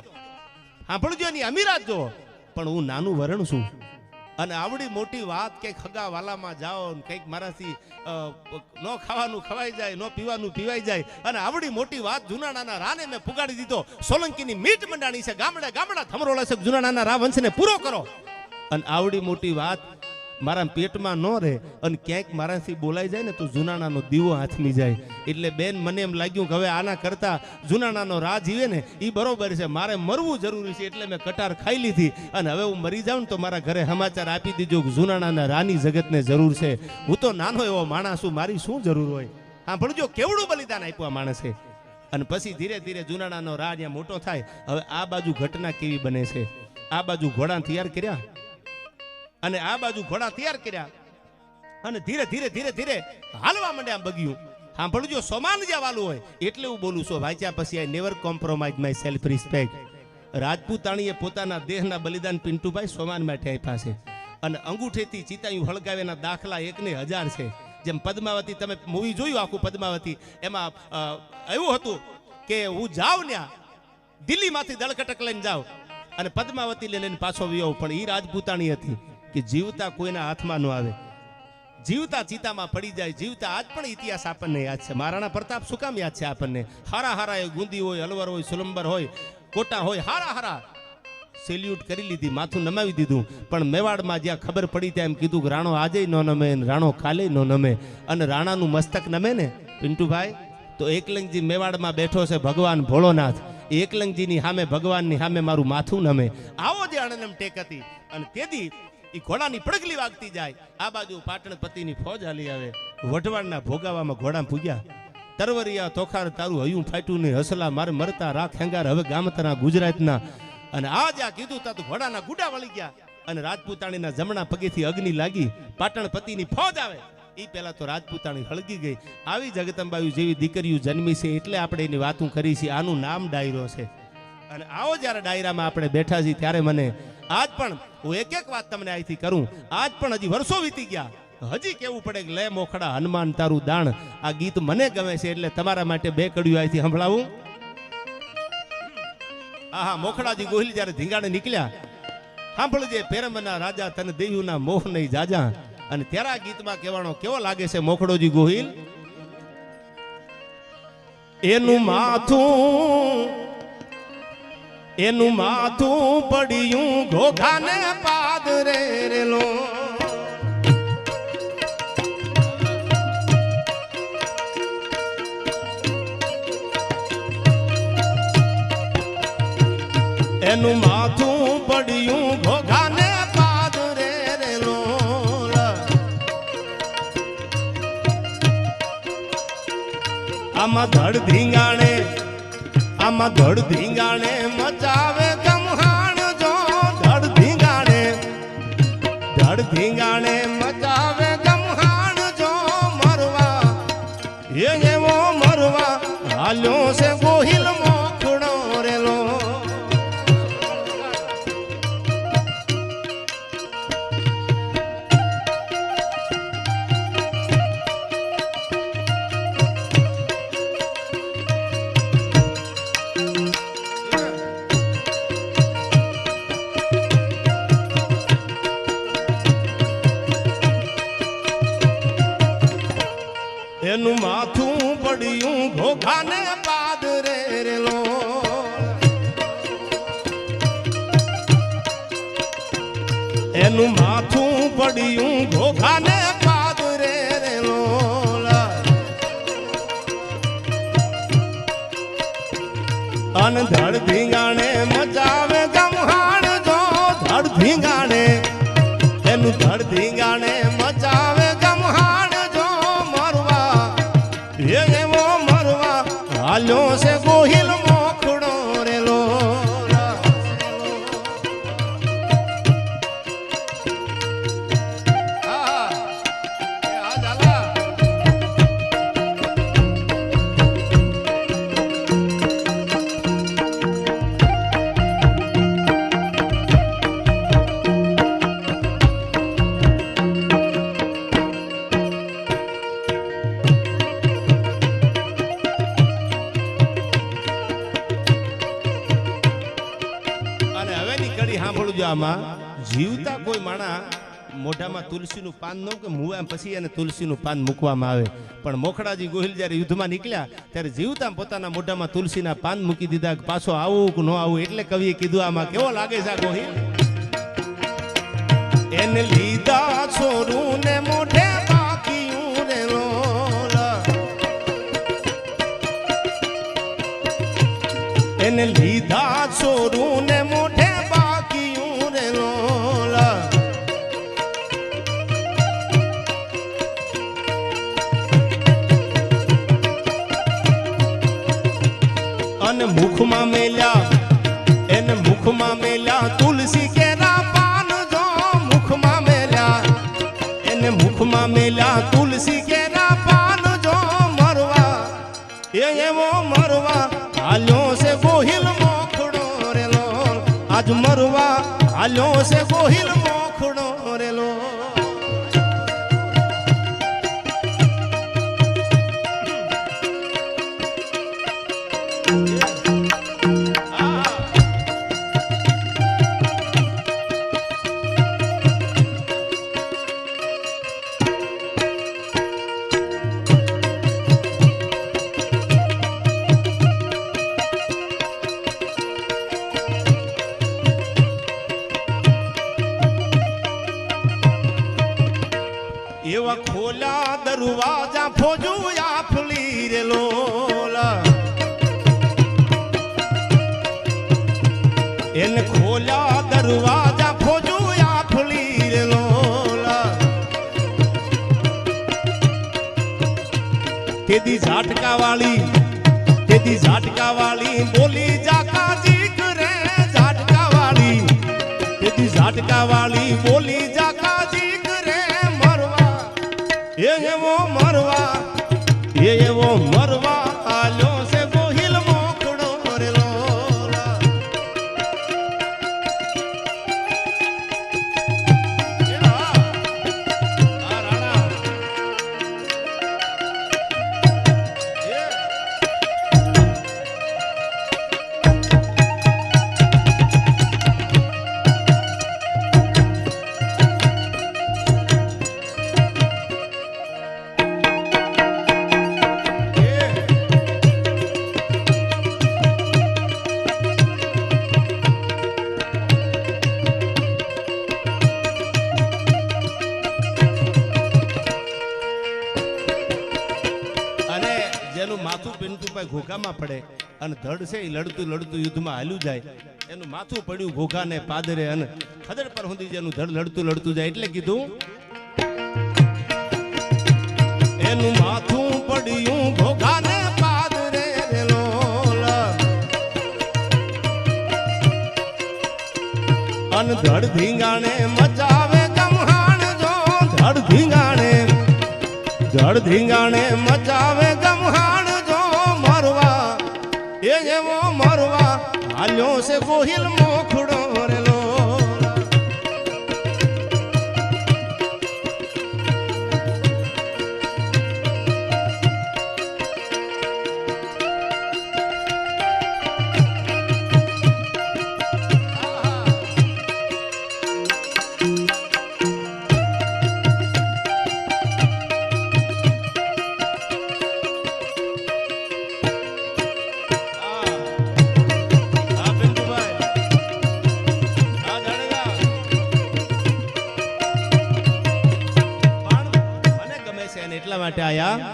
સાંભળજો એની અમીરાત જો. પણ હું નાનું વરણ છું અને આવડી મોટી વાત કંઈક હગા વાલામાં જાઓ ને કંઈક મારાથી ન ખાવાનું ખવાઈ જાય, ન પીવાનું પીવાઈ જાય, અને આવડી મોટી વાત જુનાણાના રાને મેં પુગાડી દીધો. સોલંકીની મીટ મંડાણી છે, ગામડે ગામડા થમરોળે છે, જુનાણાના રા વંશને પૂરો કરો. અને આવડી મોટી વાત મારા પેટમાં ન રહે અને ક્યાંક મારાથી બોલાઈ જાય ને તો જુનાણાનો દીવો હાથમી જાય. એટલે બેન મને એમ લાગ્યું કે હવે આના કરતા જુનાણાનો રાહ જીવે ને એ બરોબર છે, મારે મરવું જરૂરી છે. એટલે મેં કટાર ખાઈ લીધી અને હવે હું મરી જાઉં ને તો મારા ઘરે સમાચાર આપી દીજો કે જુનાણાના રાની જગતને જરૂર છે. હું તો નાનો એવો માણસ છું, મારી શું જરૂર હોય. હા ભણજો કેવડું બલિદાન આપ્યું આ માણસે. અને પછી ધીરે ધીરે જુનાણાનો રાહ ત્યાં મોટો થાય. હવે આ બાજુ ઘટના કેવી બને છે, આ બાજુ ઘોડા તૈયાર કર્યા અને આ બાજુ ઘોડા તૈયાર કર્યા અને ધીરે ધીરે ધીરે ધીરે હાલવા માંડ્યા બગ્યું. સાંભળજો સોમાન જ્યાં વાલું હોય એટલે હું બોલું છું વાંચ્યા પછી I never compromise my self respect. રાજપૂતાણીએ પોતાના દેહના બલિદાન પિન્ટુભાઈ સોમાન માટે આપ્યા છે અને અંગૂઠેથી ચિતાયું હળગાવેના દાખલા 1,000 છે. જેમ પદ્માવતી, તમે મૂવી જોયું આખું પદ્માવતી, એમાં એવું હતું કે હું જાઉં ત્યાં દિલ્હીમાંથી દળકટક લઈને જાઉં અને પદ્માવતી લઈને પાછો વ્યો. પણ એ રાજપૂતાણી હતી કે જીવતા કોઈના હાથમાં ન આવે, જીવતા ચિતામાં પડી જાય. જીવતા આજ પણ ઇતિહાસ આપણને યાદ છે. મહારાણા પ્રતાપ શું કામ યાદ છે આપણને? હારા હારા એ ગુંદી હોય, અલવર હોય, સુલંબર હોય, કોટા હોય, હારા હારા સેલ્યુટ કરી લીધી, માથું નમાવી દીધું. પણ મેવાડમાં જ્યાં ખબર પડી ત્યાં એમ કીધું કે રાણો આજે ન નમે, રાણો કાલે ન નમે. અને રાણાનું મસ્તક નમે ને પિન્ટુભાઈ તો એકલંગજી મેવાડમાં બેઠો છે ભગવાન ભોળોનાથ. એકલંગજીની સામે, ભગવાનની સામે મારું માથું નમે. આવો જે અણનમ ટેક હતી. અને તેથી એ ઘોડાની પડગલી વાગતી જાય. આ બાજુ પાટણ પતિની ફોજ હાલી આવે. વઢવાડના ભોગાવામાં ઘોડા પૂગ્યા. તરવરિયા તોખાર તારું હયું ફાટ્યું ને હસલા મારે મરતા રાખ હેંગાર હવે ગામતના ગુજરાતના. અને આ જ્યાં કીધું તા તો ઘોડાના ગુડા વળી ગયા અને રાજપૂતાણીના જમણા પગેથી અગ્નિ લાગી. પાટણ પતિની ફોજ આવે એ પહેલા તો રાજપૂતાણી હળગી ગઈ. આવી જગદંબાયુ જેવી દીકરીઓ જન્મી છે એટલે આપણે એની વાતું કરી છે. આનું નામ ડાયરો છે. અને આવો જ્યારે ડાયરામાં આપણે બેઠા છીએ ત્યારે મને આજ પણ હું એક એક વાત તમને અહીંથી કરું. આજ પણ હજી વર્ષો વીતી ગયા, હજી કેવું પડે કે લે મોખડા હનુમાન તારું દાણ. આ ગીત મને ગમે છે એટલે તમારા માટે 2 કડીઓ અહીંથી સંભળાવું. આહા, મોખડાજી ગોહિલ જ્યારે ધીંગાણે નીકળ્યા, સાંભળજે પેરમના રાજા તને દેયુના મોહ નહીં જાજા. અને ત્યારે આ ગીતમાં કહેવાનો કેવો લાગે છે મોખડોજી ગોહિલ. એનું માથું પડ્યું ઘોઘાને પાદરે રેલો. એનું માથું પડ્યું ઘોઘાને પાદરે રેલો. આમાં ધડ ધીંગાણે, આમાં ધડ ધીંગાણે મચાવે ગમહાણ જો. ધડ ધીંગાણે, ધડ ધીંગાણે મચાવે ગમહાણ જો. મરવા એવો મરવા હાલ્યો છે ગોહિલ મોખડો રેલો. એનું માથું પડ્યું ઘોઘાને પાદરે રેલો. એનું માથું પડ્યું ઘોઘાને પાદરે રેલો. અન ધડ ધીંગાણે મચાવે ગમહાણ જો. ધડ ધીંગાણે, એનું ધડ ધીંગાણે મચાવે ગમહાણ જો. એવો મરવા હાલ્યો છે ગોહિલ મોખડો રેલો. ઘડી સાંભળજો આમાં જીવતા કોઈ માણા મોઢામાં તુલસીનું પાન ન કે મુવા પછી એને તુલસીનું પાન મૂકવામાં આવે પણ મોખડાજી ગોહિલ જ્યારે યુદ્ધમાં નીકળ્યા ત્યારે જીવતા પોતાના મોઢામાં તુલસીના પાન મૂકી દીધા પાછો આવું કે ન આવું એટલે કવિએ કીધું આમાં કેવો લાગે છે આ ગોહિલ એને લીધા છોરું ને મોઢે બાકી રે લોલા એને લીધા છોરું ને મોઢે બાકી રે લોલા અને મુખમાં મેલ્યા એને મુખમાં મેલ્યા તુલસી કેરા પાન જો મુખમાં મેલ્યા એને મુખમાં મેલ્યા તુલસી કેરા પાન જો મરવા એવો મરવા હાલ્યો છે ગોહિલ મોખડો રેલો આજ મરવા હાલ્યો છે ગોહિલ મોખડો રેલો એવા ખોલા દરવાજા ફોજુ આફલી રે લોલા એને ખોલા દરવાજા ફોજુ આફલી રે લોલા તેદી ઝાટકા વાળી બોલી જાકાજી કરે ઝાટકા વાળી તેદી ઝાટકા વાળી બોલી જાકાજી એવો મરવા આલ્યો છે ગોહિલ મોખડો રે લોલા આ રાણા માથું પિન્ટુ ભાઈ ઘોઘામાં પડે અને ધડ છે એ લડતું લડતું યુદ્ધમાં હાલ્યું જાય એનું માથું પડ્યું ઘોઘાને પાદરે અને ખદર પર સુધી જેનું ધડ લડતું લડતું જાય એટલે કીધું એનું માથું પડ્યું ઘોઘાને પાદરે રે લોલા અન ધડ ધીંગાણે મચાવે ગમહાણ જો ધડ ધીંગાણે મચાવે ગમહાણ જો મરવા એવો મરવા હાલ્યો છે ગોહિલ મોખડો રે લોલા એટલા માટે આયા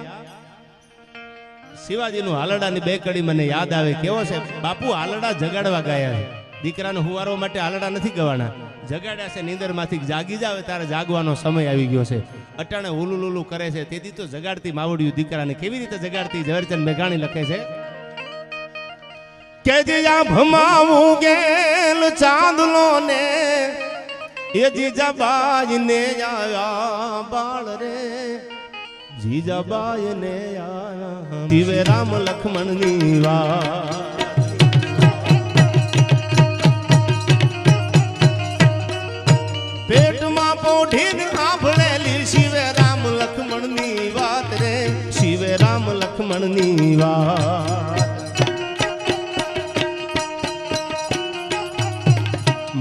શિવાજીનું હાલડાની બે કડી મને યાદ આવે કેવો છે બાપુ હાલડા જગાડવા ગાયા છે દીકરાને હુવારવા માટે હાલડા નથી ગવાના જગાડ્યા છે નીંદરમાંથી જાગી જાવ તારે જાગવાનો સમય આવી ગયો છે અટાણે ઉલુલુલું કરે છે તેથી તો જગાડતી માવડિયું દીકરાને કેવી રીતે જગાડતી ઝવેરચંદ મેઘાણી લખે છે કે જીજા ભમાવું ગેલ ચાંદલો ને એ જીજાબાઈ ને આયા બાળ રે જીજાબાઈ ને આયા શિવે રામ લક્ષ્મણ ની વાત પેટમાં પોઢીને આભળેલી શિવે રામ લક્ષ્મણ ની વાત રે શિવે રામ લક્ષ્મણ ની વાત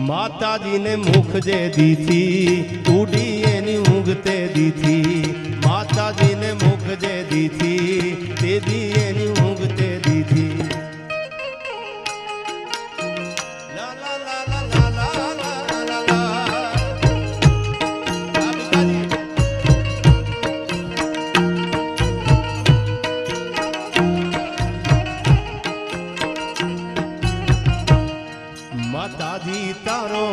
માતાજીને મુખ જે દીથી ઉડી એની ઊંઘતે દીથી માતાજીને મુખ જે દીથી તે દી એની ઊંઘતે દીથી લા લા લા લા લા લા લા લા માતાજી તારો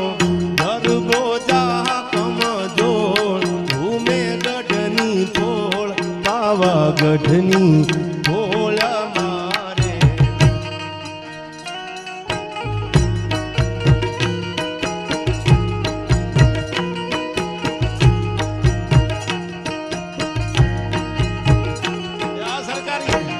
ગરબો જા કમજોર ભૂમે ગઢની પોળ પાવાગઢની પોળ મારે આ સરકારી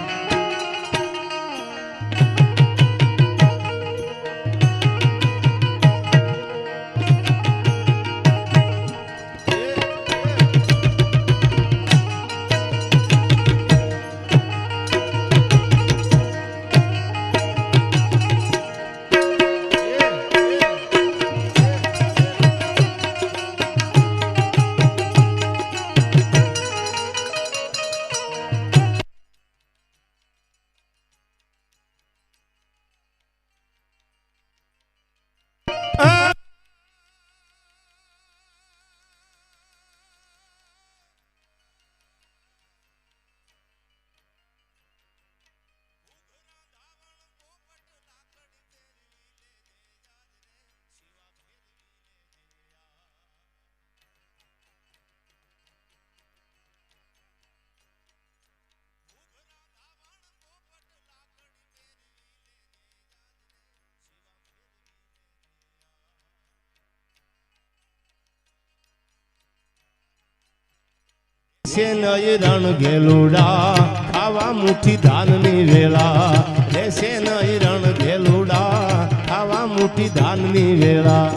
રણ ઘેલુડા ખાવા મુઠ્ઠી ધાનની વેળા લેશે નહીં રણ ઘેલુડા ખાવા મુઠ્ઠી ધાનની વેળા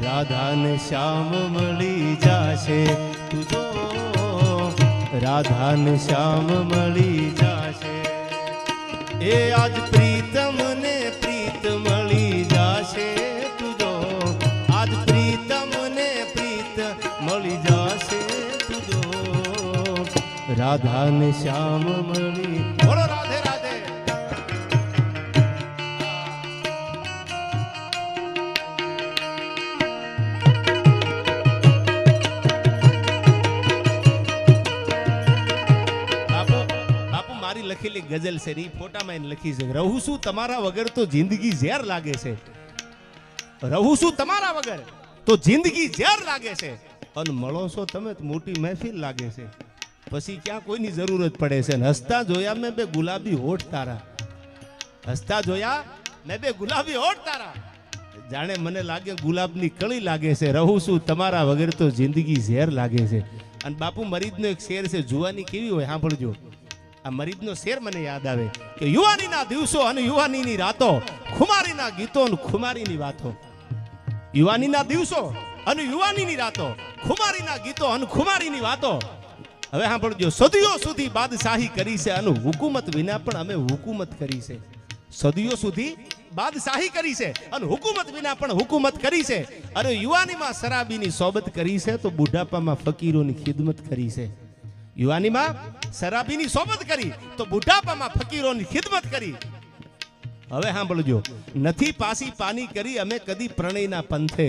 રાધાને શ્યામ મળી જાશે તુજો રાધાને શ્યામ મળી જાશે એ આજ પ્રીતમ ને પ્રીત મળી જાશે તુજો આજ પ્રીતમ ને પ્રીત મળી જાશે તુજો રાધાને શ્યામ મળી બોલો રાધે રાધે લખેલી ગઝલ છે રી ફોટામાં એને લખી છે રહું છું તમારા વગર તો જિંદગી ઝેર લાગે છે રહું છું તમારા વગર તો જિંદગી ઝેર લાગે છે અને મળો છો તમે તો મોટી મહેફિલ લાગે છે પછી ક્યાં કોઈની જરૂરત પડે છે ને હસતા જોયા મેં બે ગુલાબી હોઠ તારા હસતા જોયા મેં બે ગુલાબી હોઠ તારા જાણે મને લાગે ગુલાબની કળી લાગે છે રહું છું તમારા વગર તો જિંદગી ઝેર લાગે છે અને બાપુ મરીદનો એક શેર છે જુવાની કેવી હોય સાંભળજો આ મરીદનો શેર મને યાદ આવે કે યુવાનીના દિવસો અને યુવાનીની રાતો ખુમારીના ગીતો અને ખુમારીની વાતો યુવાનીના દિવસો અને યુવાનીની રાતો ખુમારીના ગીતો અને ખુમારીની વાતો હવે સાંભળજો સદીઓ સુધી બાદશાહી કરી છે અને હુકુમત વિના પણ અમે હુકુમત કરી છે સદીઓ સુધી બાદશાહી કરી છે અને હુકુમત વિના પણ હુકુમત કરી છે અને યુવાનીમાં શરાબીની સોબત કરી છે તો બુઢાપામાં ફકીરોની ખિદમત કરી છે યુવાનીમાં શરાબીની સોબત કરી તો બુઢાપામાં ફકીરોની ખિદમત કરી હવે સાંભળજો નથી પાસી પાની કરી અમે કદી પ્રણયના પંથે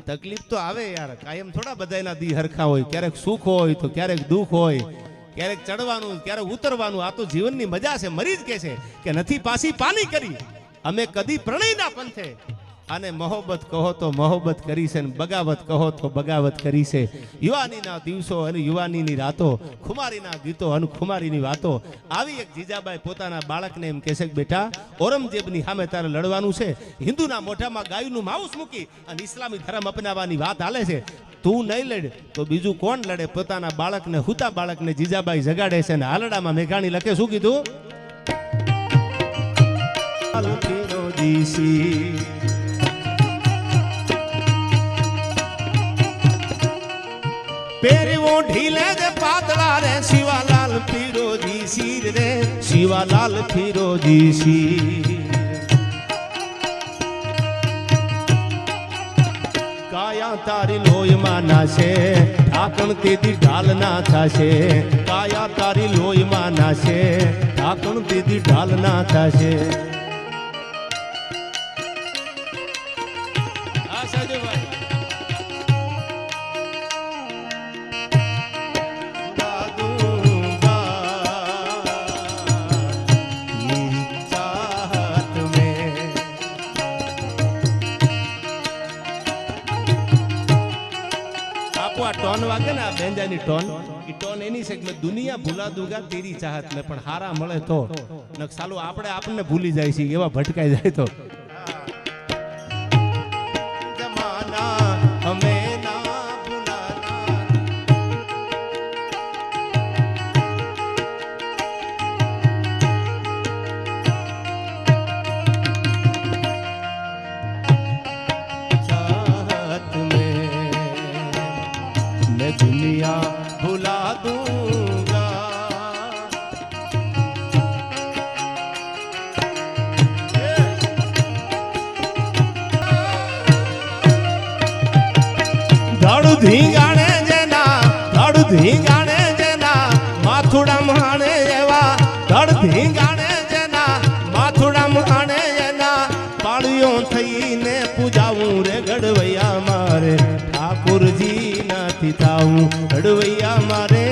તકલીફ તો આવે યાર કાયમ થોડા બધાના દી હરખા હોય ક્યારેક સુખ હોય તો ક્યારેક દુઃખ હોય ક્યારેક ચડવાનું ક્યારેક ઉતરવાનું આ તો જીવનની મજા છે મરી જ કે નથી પાસી પાની કરી અમે કદી પ્રણયના પંથે અને મોહબ્બત કહો તો મોહબ્બત કરી છે ને બગાવત કહો તો બગાવત કરી છે યુવાનીના દિવસો અને યુવાનીની રાતો ખુમારીના ગીતો અને ખુમારીની વાતો આવી એક જીજાબાઈ પોતાના બાળકને એમ કહેશે કે બેટા ઔરંગઝેબની સામે તારે લડવાનું છે હિન્દુના મોઢામાં ગાયનું માઉસ મૂકી અને ઇસ્લામી ધર્મ અપનાવવાની વાત હાલે છે તું નહીં લડ તો બીજું કોણ લડે પોતાના બાળકને હુતા બાળકને જીજાબાઈ જગાડે છે અને હાલડામાં મેઘાણી લખે શું કીધું ફિરોજી સી પેરવો ઢીલે જે પાતળા રે શિવાલાલ ફિરોજી શીર રે શિવાલાલ ફિરોજી શીર કાયા તારી લોહીમાં નાશે ઢાંકણ તેથી ઢાલ ના થશે કાયા તારી લોહીમાં નાશે ઢાંકણ તેથી ઢાલ ના થશે આ સાજુભાઈ टोन वागे ना बेंजानी टोन ई टोन एनी से मैं दुनिया भूला दूंगा तेरी चाहत में पण हारा मळे तो न सालो आपणे आपने भूली जाय छी एवा भटकाई जाय तो जमाना हमें ना भुलाना चाहत में मैं दुनिया भुला दूंगा धड़ धींगाणे जेना माथुड़ा माणे एवा धड़ धींगाणे जेना माथुड़ा माणे एना पाळियो थईने पूजावूं रे गढ़वैया मारे ठाकुरजी नाथी थाऊं गढ़वैया मारे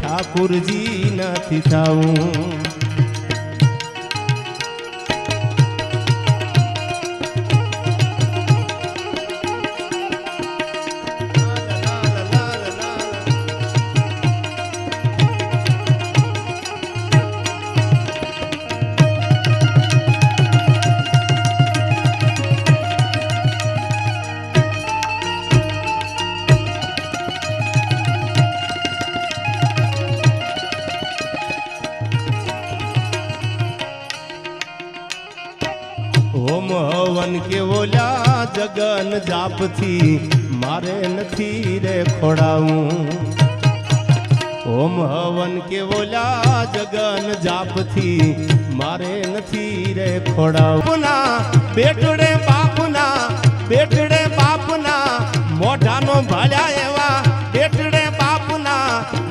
ठाकुरजी नाथी थाऊं ओम हवन के ओला जगन जाप थी मारे नथी रे खोड़ाऊं ओम हवन के ओला जगन जाप थी मारे नथी रे खोड़ाऊं पुना बेटड़े बापना मोढानो भाल्या एवा बेटड़े बापना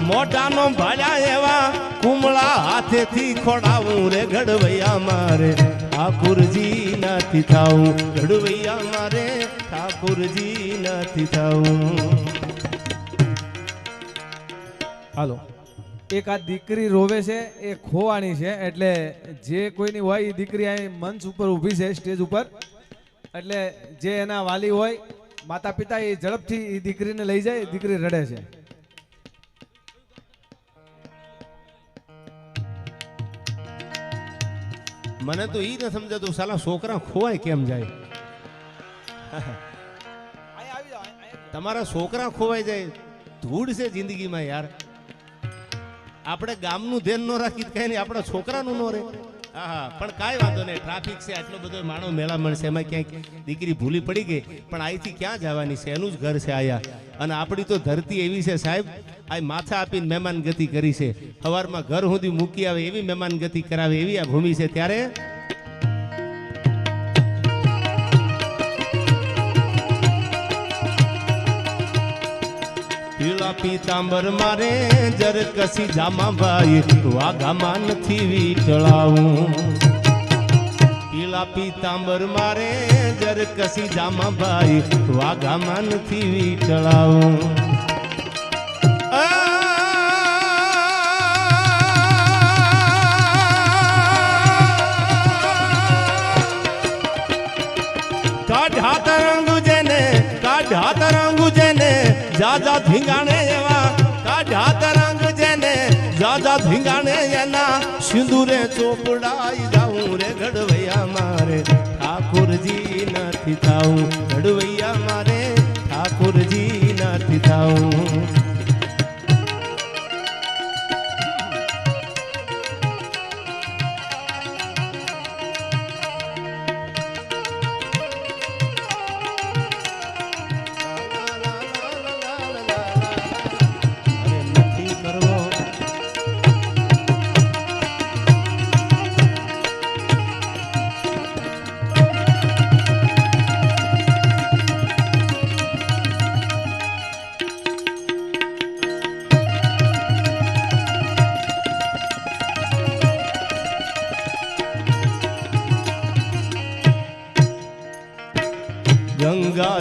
मोढानो भाल्या एवा कुमला हाथे थी खोड़ाऊं रे गढ़वैया मारे ठाकुरजी नाथी थाऊं गढ़वैया मारे ठाकुरजी नाथी थाऊं હાલો એક આ દીકરી રોવે છે એ ખોવાની છે એટલે જે કોઈની હોય એ દીકરી અહીં મંચ ઉપર ઊભી છે સ્ટેજ ઉપર એટલે જે એના વાલી હોય માતા પિતા એ ઝડપથી એ દીકરીને લઈ જાય દીકરી રડે છે મને તો ઈ ન સમજાતું સાલા છોકરા ખોવાય કેમ જાય તમારા છોકરા ખોવાઈ જાય ધૂળ છે જિંદગીમાં યાર આપણે ગામનું ધ્યાન ન રાખી કઈ નહીં આપણા છોકરાનું ન રહે હા પણ કાંઈ વાંધો નહીં ટ્રાફિક છે આટલો બધો માણો મેળામણ છે એમાં ક્યાંક દીકરી ભૂલી પડી ગઈ પણ અહીંથી ક્યાં જવાની છે એનું જ ઘર છે આયા અને આપણી તો ધરતી એવી છે સાહેબ આ માથા આપીને મહેમાન ગતિ કરી છે સવારમાં ઘર સુધી મૂકી આવે એવી મહેમાન ગતિ કરાવે એવી આ ભૂમિ છે ત્યારે પીળા પીતાંબર મારે જર કસી જામા ભાઈ વાઘામાં નથી વીટળાવું પીળા પીતાંબર મારે જર કસી જામા ભાઈ વાઘામાં નથી વીટળાવું કાઢા તરંગુ જેને જાજા ધીંગાણે એવા કાઢા તરંગ જેને જાજા ધીંગાણે એના સિંદૂરે ચોપડાઈ જાઉં રે ગઢવૈયા મારે ઠાकुरजी નથી થાઉં ગઢવૈયા મારે ઠાकुरजी નથી થાઉં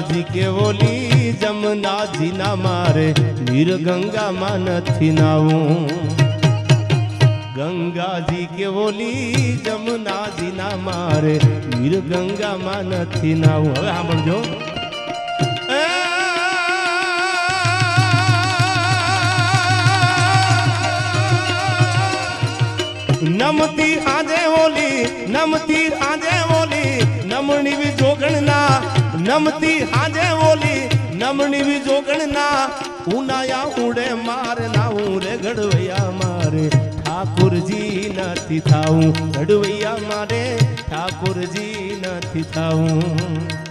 ગંગાજી કે ઓલી જમનાજી ના મારે વીર ગંગામાં નથી નાવું ગંગાજી કે ઓલી જમનાજી ના મારે વીર ગંગામાં નથી નાવું હવે સાંભળજો નમતી આંજે ઓલી નમણી બી જોગણના નમતી આંજે ઓલી નમણી બી જોગણના ઉનાયા ઉડે માર નાવું રે ગડવૈયા મારે ઠાકોરજી નથી થાવું ગડવૈયા મારે ઠાકોરજી નથી થાવું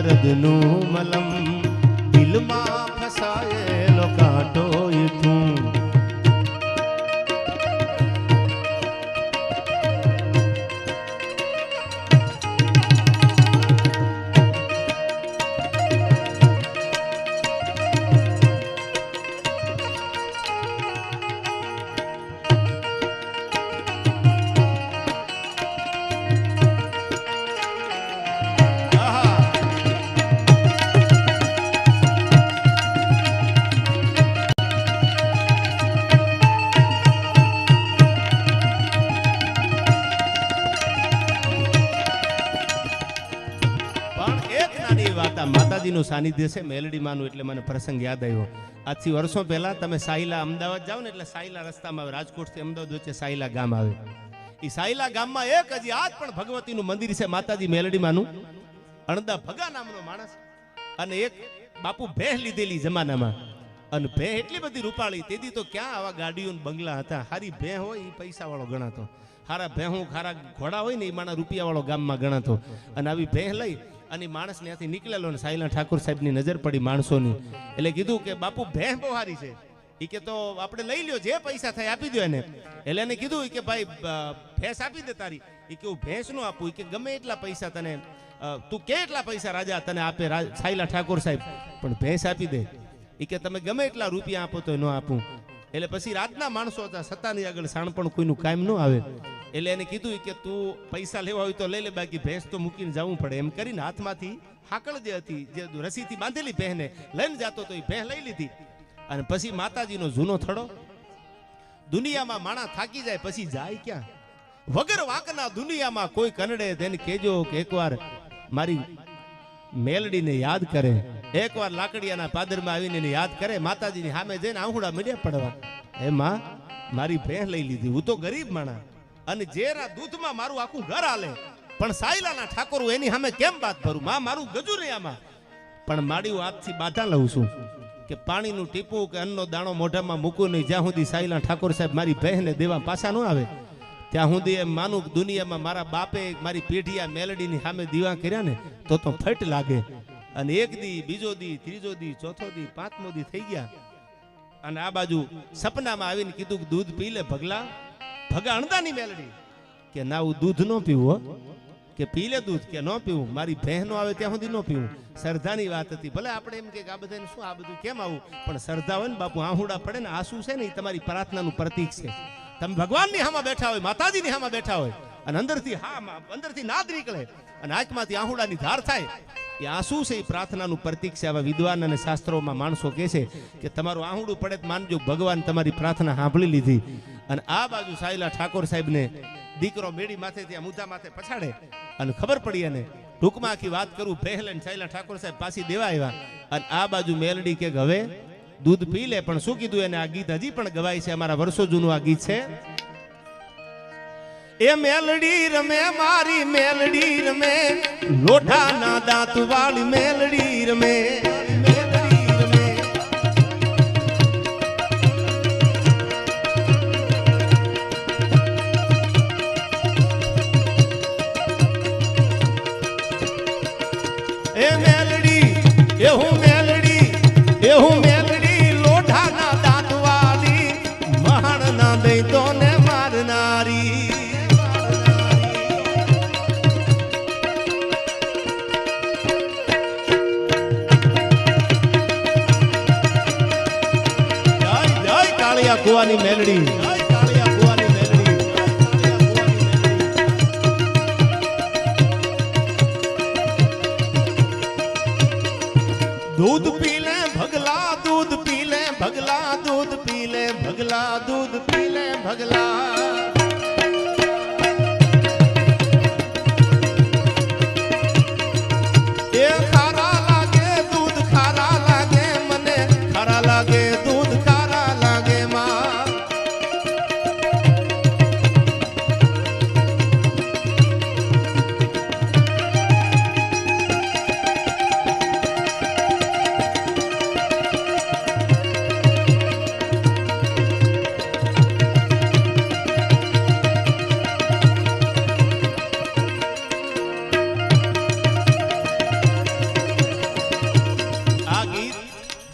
દર્દનું મલમ દિલમાં ફસાયેલો કાંટો તું માતાજીનું સાનિધ્ય છે મેલડીમાંનું એટલે મને પ્રસંગ યાદ આવ્યો આજથી વર્ષો પહેલા તમે સાઈલા અમદાવાદ જાઓ ને એટલે સાઈલા રસ્તામાં રાજકોટથી અમદાવાદ વચ્ચે સાઈલા ગામ આવે એ સાઈલા ગામમાં એક હજી આજ પણ ભગવતીનું મંદિર છે માતાજી મેલડીમાંનું અણદા ભગા નામનો માણસ અને એક બાપુ ભેહ લીધેલી જમાનામાં અને ભેહ એટલી બધી રૂપાળી તેથી તો ક્યાં આવા ગાડીઓ બંગલા હતા હારી ભેહ હોય એ પૈસા વાળો ગણાતો હારા ભેહું ખારા ઘોડા હોય ને એ માણા રૂપિયા વાળો ગામમાં ગણાતો અને આવી ભેહ લઈ અને માણસ ત્યાંથી નીકળેલો ને સાયલા ઠાકોર સાહેબની નજર પડી માણસોની એટલે કીધું કે બાપુ ભેંસ બહુ હારી છે એ કે તો આપણે લઈ લ્યો જે પૈસા થાય આપી દો એને એટલે એને કીધું કે ભાઈ ભેંસ આપી દે તારી એ કે હું ભેંસ નું આપું કે ગમે એટલા પૈસા તને તું કેટલા પૈસા રાજા તને આપે સાયલા ઠાકોર સાહેબ પણ ભેંસ આપી દે એ કે તમે ગમે એટલા રૂપિયા આપો તો ન આપું એટલે પછી રાતના માણસો હતા સત્તાની આગળ સાણપણ કોઈનું કાયમ ન આવે એટલે એને કીધું કે તું પૈસા લેવા હોય તો લઈ લે બાકી ભેંસ તો મૂકીને જવું પડે એમ કરીને હાથમાંથી હાકળ જે હતી જે રસીથી બાંધેલી ભેંને લઈને જતો તો એ ભેંસ લઈ લીધી અને પછી માતાજીનો જૂનો થડો દુનિયામાં માણા થાકી જાય પછી જાય ક્યાં વગર વાંકના દુનિયામાં કોઈ કનડે તેને કહેજો કે એકવાર મારી મેલડીને યાદ કરે એકવાર લાકડિયાના પાદરમાં આવીને એને યાદ કરે માતાજીની સામે જઈને આહુડા મળ્યા પડવા એમાં મારી ભેંસ લઈ લીધી હું તો ગરીબ માણા અને જેના દૂધમાં મારું આખું ઘર હાલે પણ સાયલાના ઠાકોર એની સામે કેમ વાત કરું માં મારું ગજુ નહીં આમાં પણ માડી હાથથી બાધા લઉં છું કે પાણીનું ટીપું કે અન્નનો દાણો મોઢામાં મૂકું નહીં જ્યાં સુધી સાયલા ઠાકોર સાહેબ મારી બહેને દેવા પાછા ન આવે ત્યાં સુધી એમ માનું દુનિયામાં મારા બાપે મારી પેઢીયા મેલડીની સામે દીવા કર્યા ને તો ફટ લાગે અને એક દી બીજો દી ત્રીજો દી ચોથો દી પાંચમો દી થઈ ગયા અને આ બાજુ સપનામાં આવીને કીધું કે દૂધ પી લે ભગલા ભગા અણદાની મેલડી કે ના હું દૂધ ન પીવું કે પી લે દૂધ કે ન પીવું મારી બહેનો આવે ત્યાં સુધી ન પીવું શ્રદ્ધાની વાત હતી ભલે આપણે એમ કે આ બધાને શું આ બધું કેમ આવું પણ શ્રદ્ધા હોય ને બાપુ આહુડા પડે ને આંસુ છે ને એ તમારી પ્રાર્થનાનું પ્રતીક છે તમે ભગવાનની હામાં બેઠા હોય માતાજીની હામાં બેઠા હોય અને અંદરથી નાદ નીકળે અને આંખમાંથી આહુડાની ધાર થાય એ આંસુ છે એ પ્રાર્થનાનું પ્રતીક છે આવા વિદ્વાન અને શાસ્ત્રોમાં માણસો કહે છે કે તમારું આહુડું પડે તો માનજો ભગવાન તમારી પ્રાર્થના સાંભળી લીધી અને આ બાજુ સાયલા ઠાકોર સાહેબને દીકરો મેળી માથે ત્યાં મુદ્દા માથે પછાડે અને ખબર પડી અને ટૂંકમાં આખી વાત કરું પહેલે સાયલા ઠાકોર સાહેબ પાછી દેવા આવ્યા અને આ બાજુ મેલડી કે હવે દૂધ પી લે પણ શું કીધું એને આ ગીત હજી પણ ગવાય છે અમારા વર્ષો જૂનું આ ગીત છે એ મેલડી રમે મારી મેલડી રમે લોઢાના દાંત વાળી મેલડી રમે એવું મેલડી લોઢાના દાંત વાળી મહાણ ના દઈ તો ને મારનારી કાળિયા કુવાની મેલડી, જય કાળિયા કુવાની મેલડી, જય કાળિયા કુવાની મેલડી. દૂધ પી લે ભગલા, દૂધ પી લે ભગલા, દૂધ પી લે ભગલા, દૂધ પી લે ભગલા. એ ખારા લાગે દૂધ, ખારા લાગે મને, ખારા લાગે દૂધ, ખારા લાગે માં.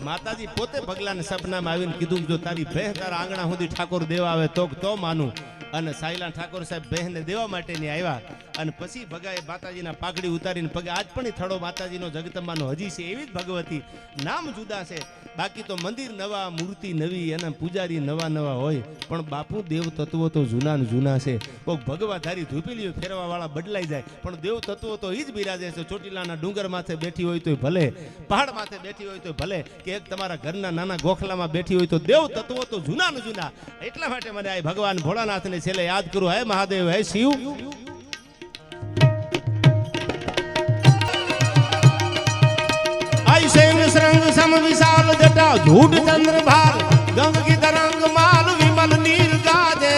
માતાજી પોતે ભગલાને સપનામાં આવીને કીધું કે જો તારી બહેન તારા આંગણા સુધી ઠાકોર દેવા આવે તો માનું. અને સાયલા ઠાકોર સાહેબ બહેનને દેવા માટેની આવ્યા અને પછી ભગાએ માતાજીના પાઘડી ઉતારીને પગે આજ પણ થડો માતાજીનો જગદંબાનો હજી છે એવી જ ભગવતી. નામ જુદા છે, બાકી તો મંદિર નવા, મૂર્તિ નવી અને પૂજારી નવા નવા હોય, પણ બાપુ દેવ તત્વો તો જૂના ને જૂના છે. કોઈક ભગવાધારી ધૂપીલીઓ ફેરવા વાળા બદલાઈ જાય, પણ દેવ તત્વો તો એ જ બિરાજે છે. ચોટીલાના ડુંગર માથે બેઠી હોય તોય ભલે, પહાડ માથે બેઠી હોય તો ભલે, કે એક તમારા ઘરના નાના ગોખલામાં બેઠી હોય તો દેવ તત્વો તો જૂના ને જૂના. એટલા માટે મને આ ભગવાન ભોળાનાથને છેલ્લે યાદ કરું, હે મહાદેવ, હે શિવ. आई सेंग सरंग सम विशाल जटा झूठ चंद्र भार गंग की तरंग माल विमल नीर गाजे.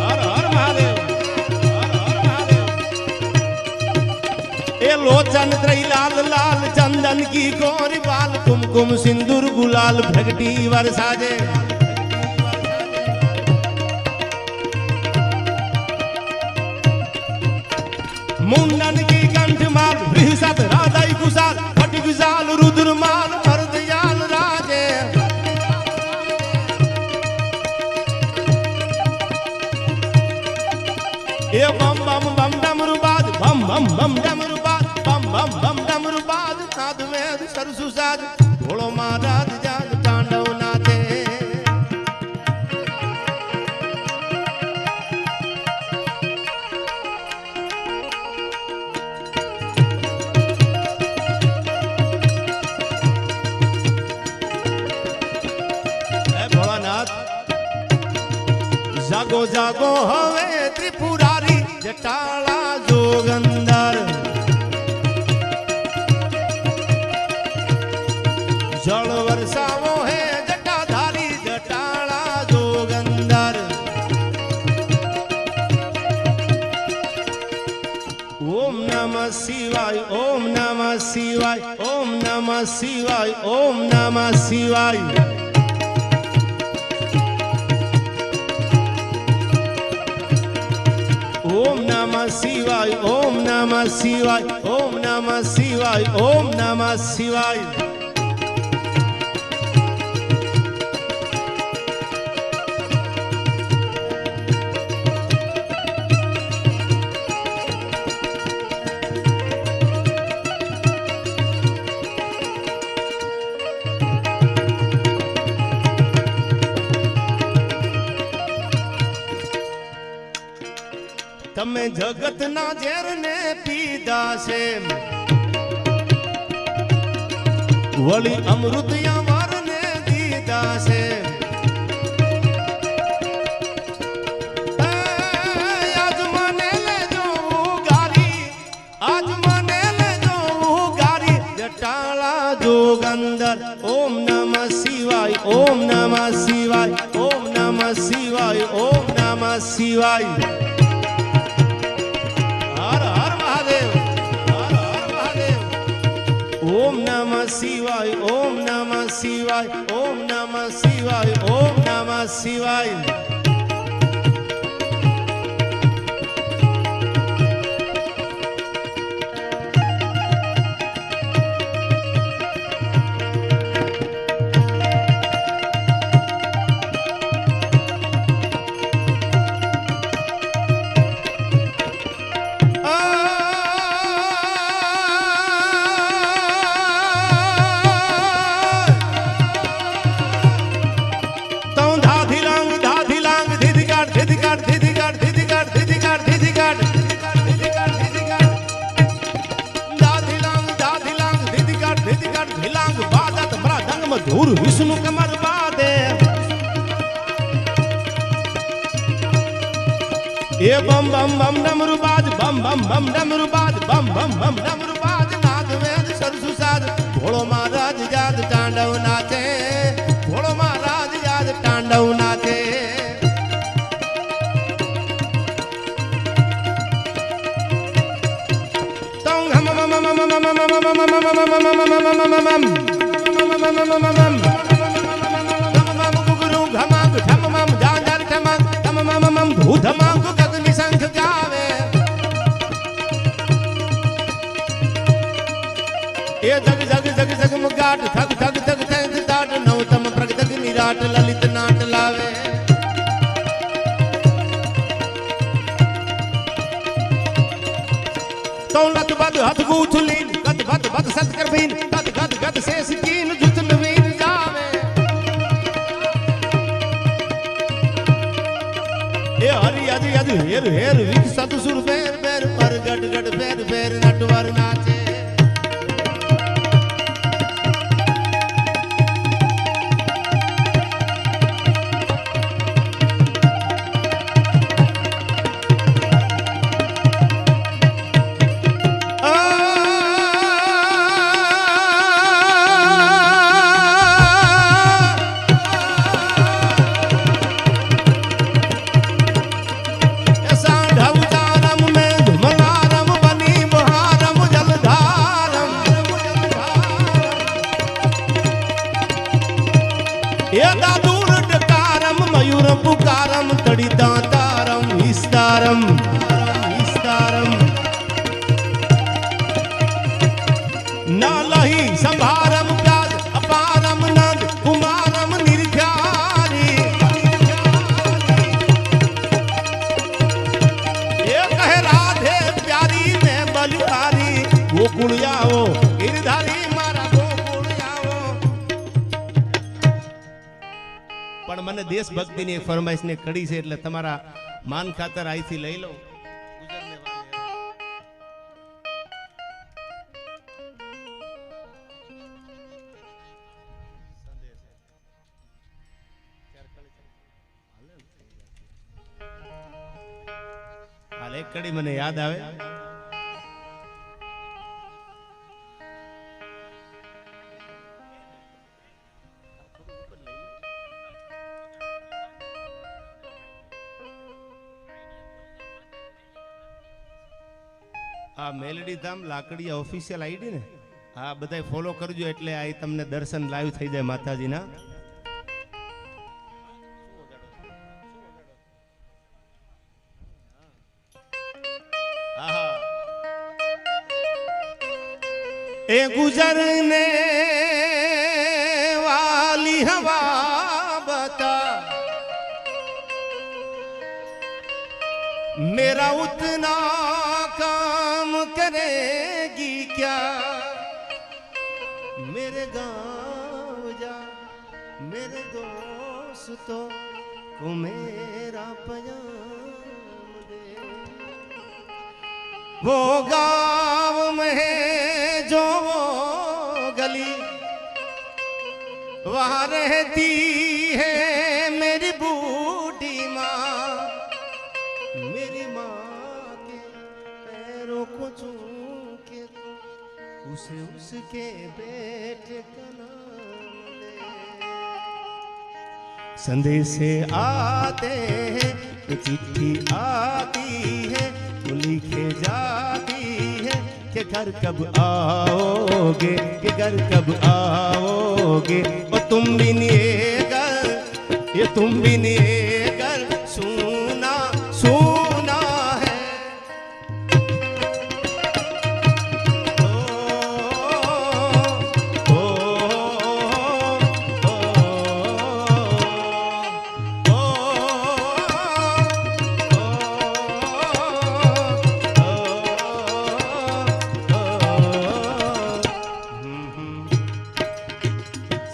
हर हर महादेव, हर हर महादेव. ए लोचन त्रई लाल लाल चंदन की गोरी बाल कुमकुम सिंदूर गुलाल भगटी वरसाजे. मुंडन की कंठ माल बृहस्पत राधाई कुशाल फट विशाल रुद्र माल भरदयाल राजे. ए बम बम बम डमरू बाज, बम बम बम डमरू बाज, बम बम बम डमरू बाज. नाद वेद सरसु साज, भोलो महाराज जाग तांडव नाचे. जागो जागो हवे त्रिपुरारी जटाला जोगंदर. जल वर्षावो है जटाधारी जटाला जोगंदर. ओम नमः शिवाय, ओम नमः शिवाय, ओम नमः शिवाय, ओम नमः शिवाय. ओम नमः शिवाय, ओम नमः शिवाय, ओम नमः शिवाय, ओम नमः शिवाय. તમે જગતના ઝેરને પીધા છે, વળી અમૃત યાવરને દીધા છે. આજ મને લેજો ગારી, આજ મને લેજો ગારી જટાળા જોગંદર. ઓમ નમઃ શિવાય, ઓમ નમઃ શિવાય, ઓમ નમઃ શિવાય, ઓમ નમઃ શિવાય. ओम नमः शिवाय, ओम नमः शिवाय, ओम नमः शिवाय, ओम नमः शिवाय. धूर विष्णु कमर बादे ये बम बम बम डमरुबाज बम बम बम डमरुबाज बम बम बम डमरुबाज नाग वेद सरसु साज भोलो महाराज याद तांडव नाचे भोलो महाराज याद तांडव नाचे जग जग जग जग मुगाट थग थग थग थग दाट नवतम प्रगतग निराट ललित नाट लावे तो लत बद हथ गूथलीन गद बद बद सतकर बीन गद गद गद से सकीन जुत नवीन जावे ए हरि अज अज हेर हेर विक सतसुर बेर बेर पर गड गड बेर बेर नटवर नाचे पुकारम तड़ी दातारम विस्तारम विस्तारम नालही संभारम प्याज अपारम नंद कुमारम निर्भयारी ये कहे राधे प्यारी में बलिहारी गोकुल आओ गिरधारी मारा गोकुल आओ पण મને દેશભક્તિની એક ફરમાઈશને કડી છે એટલે તમારા માન ખાતર અહીંથી લઈ લો ગુજરને વાલે હાલ એક કડી મને યાદ આવે આ મેલડી ધામ લાકડીયા ઓફિશિયલ આઈડી ને હા બધાય ફોલો કરજો એટલે આ તમને દર્શન લાઈવ થઈ જાય માતાજીના ए गुजरने वाली हवा बता मेरा उतना काम करेगी क्या मेरे गाँव जा मेरे दोस्तों को मेरा पैगाम दे वो गाँव में है जो वो गली वहाँ रहती है मेरी बूढ़ी माँ मेरी माँ के पैरों को चूम के उसे उसके बेटे का नाम दे संदेशे आते हैं तो चिट्ठी आती है तो लिखे जाती है कि घर कब आओगे कि घर कब आओगे और तुम भी नहीं घर ये तुम भी नहीं घर सुना सुना है ओ, ओ, ओ,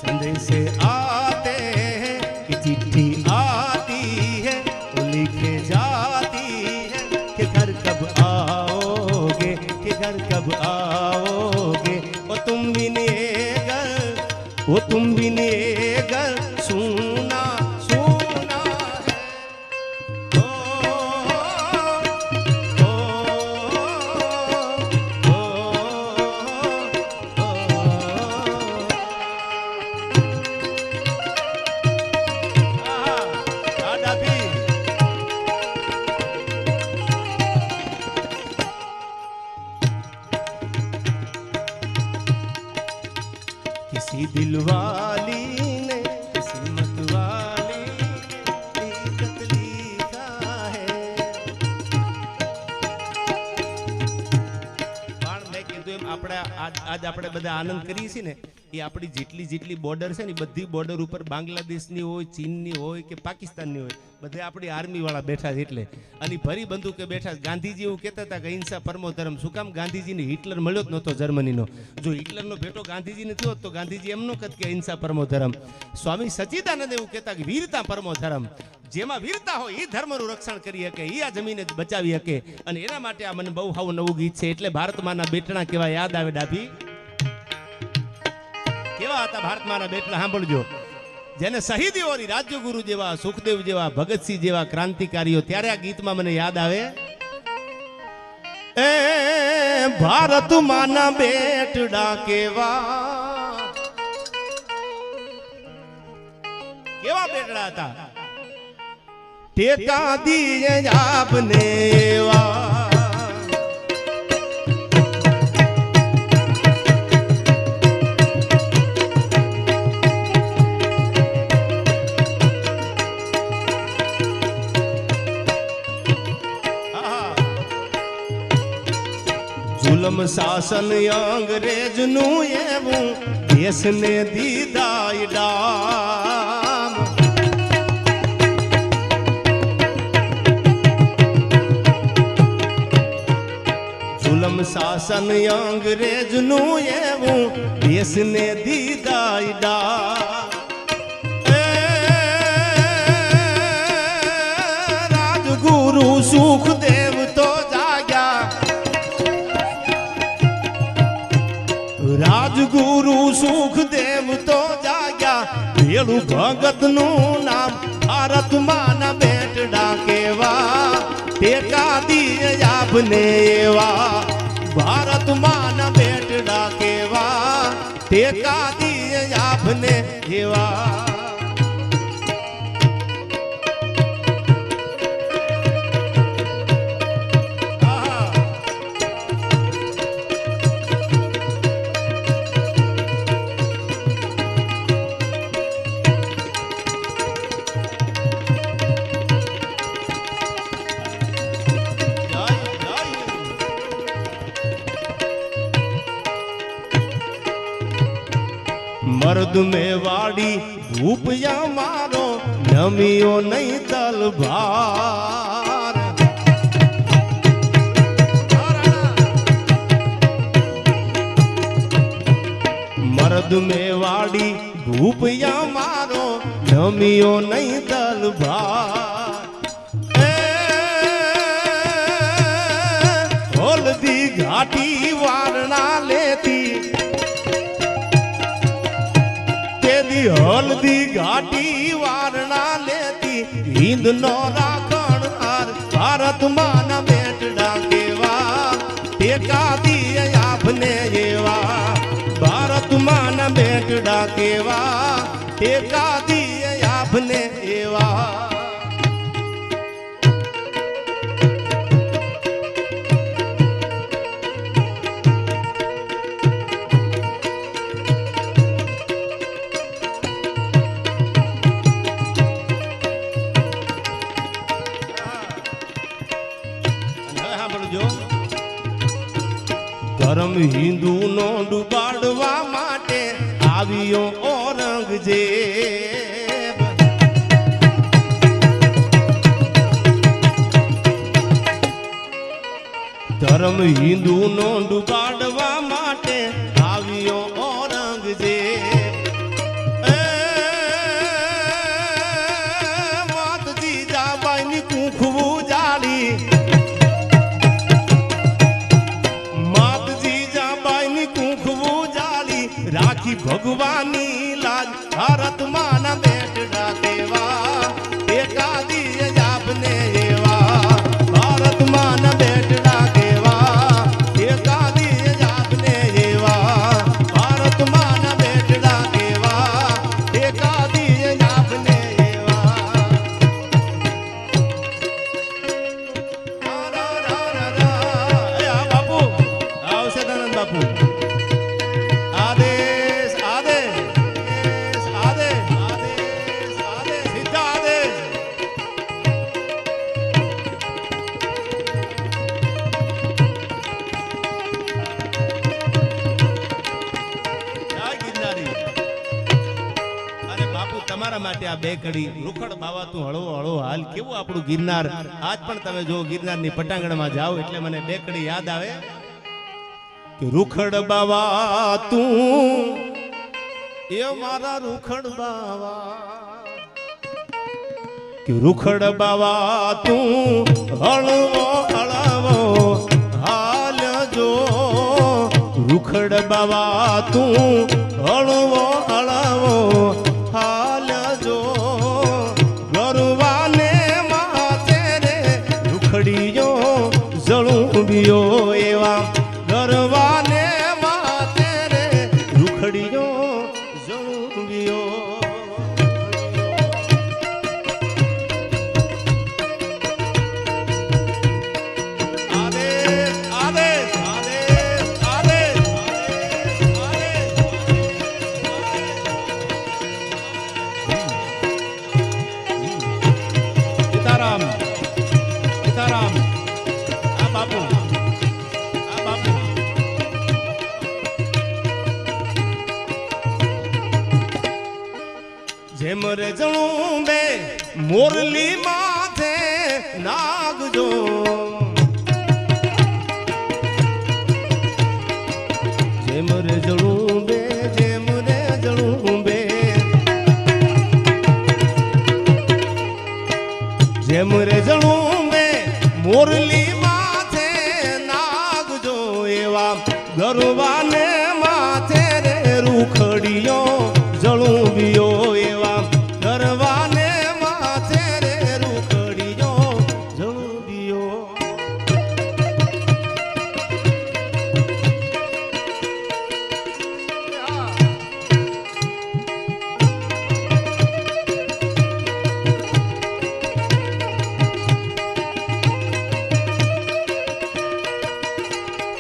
संदेशे आते हैं कि चिट्ठी आती है वो लिखे जाती है कि घर कब आओगे कि घर कब आओगे वो तुम भी नहीं घर वो तुम भी नहीं सुना सुना है ओ, ओ, ओ, ડાભી किसी दिल वाली ने किस्मत वाली ने खत लिखा है પણ મેં કીધું એમ આપણે આજ આપણે બધા આનંદ કરીએ છીએ ને એ આપણી જેટલી બોર્ડર છે ને એ બધી બોર્ડર ઉપર બાંગ્લાદેશની હોય, ચીનની હોય કે પાકિસ્તાનની હોય, બધે આપણી આર્મી વાળા બેઠા છે એટલે અને ભરી બંદૂકે બેઠા છે. ગાંધીજી એવું કહેતા હતા કે અહિંસા પરમો ધર્મ. શું કામ? ગાંધીજીને હિટલર મળ્યો જ નહોતો જર્મનીનો. જો હિટલરનો ભેટો ગાંધીજીને થયો તો ગાંધીજી એમ ન કહેત કે અહિંસા પરમો ધર્મ. સ્વામી સચ્ચિદાનંદ એવું કહેતા કે વીરતા પરમો ધર્મ. જેમાં વીરતા હોય એ ધર્મનું રક્ષણ કરી શકે, એ આ જમીને જ બચાવી શકે. અને એના માટે આ મને બહુ હાવ નવું ગીત છે. એટલે ભારતમાંના બેટણા કેવા યાદ આવે ડાભી. કેવા હતા ભારતમાંના બેટણા સાંભળજો. જેને શહીદીઓની રાજ્યગુરુ જેવા, સુખદેવ જેવા, ભગતસિંહ જેવા ક્રાંતિકારીઓ, ત્યારે આ ગીતમાં મને યાદ આવે એ ભારતમાંના બેટડા કેવા કેવા બેટડા હતા. ટેકા દીએ આપને એવા જુલમ શાસન અંગ્રેજનું એવું દેશને દીધા ડામ. જુલમ શાસન અંગ્રેજનું એવું દેશને દીધા ડામ. રાજગુરુ સુખદેવ તો રાજગુરુ સુખદેવ તો જાગ્યા. ભેળું ભગત નું નામ ભારતમાંના બેટડા કેવા. ટેકા દીએ આપને એવા ભારતમાંના બેટડા કેવા. ટેકા દીએ આપને એવા. મર્દ में वाड़ी भूपिया मारो नमियो नहीं तलवार. मर्द में वाड़ी भूपिया मारो नमियो नहीं तलवार. होलदी घाटी वारणा लेती હલ્દી ઘાટી વારણા લેતી. હિંદ નો રાખણ હાર ભારતમાંના બેટડા કેવા. ટેકા દીએ આપને એવા ભારતમાંના બેટડા કેવા. ટેકા દીએ આપને એવા. ધર્મ હિન્દુ નો ડુબાડવા માટે આવ્યો ઔરંગઝેબ. ધર્મ હિન્દુ નો ડુબાડવા માટે આવ્યો ઔરંગઝેબ. માત જીજાબાઈની કુખવું જાળી. રાખી ભગવાનની લાજ ભારતમાંના બેટડા માટે આ બે કડી રૂખડ બાવા તું હળવો હળવો હાલ કેવું આપણું ગિરનાર આજ પણ તમે જો ગિરનારની પટાંગણમાં જાઓ એટલે મને બે કડી યાદ આવે કે રૂખડ બાવા તું એ મારા રૂખડ બાવા કે રૂખડ બાવા તું હળવો હળવો હાલ જો રૂખડ બાવા તું હળવો હળવો હાલ જો ગરવાને માથે રે રૂખડીયો જળુંબિયો એવા ગરવાને માથે રે રૂખડીયો જળુંબિયો જેમ રે જણું બે મોરલી માથે નાગજો જેમ રે જણું બે જેમ રે જણું બે જેમ રે જણું બે મોરલી માથે નાગજો એવા ગરવાને માથે રે રૂખડીયો જળુંબિયો એવા ગરવાને માથે રે રૂખડીયો જળુંબિયો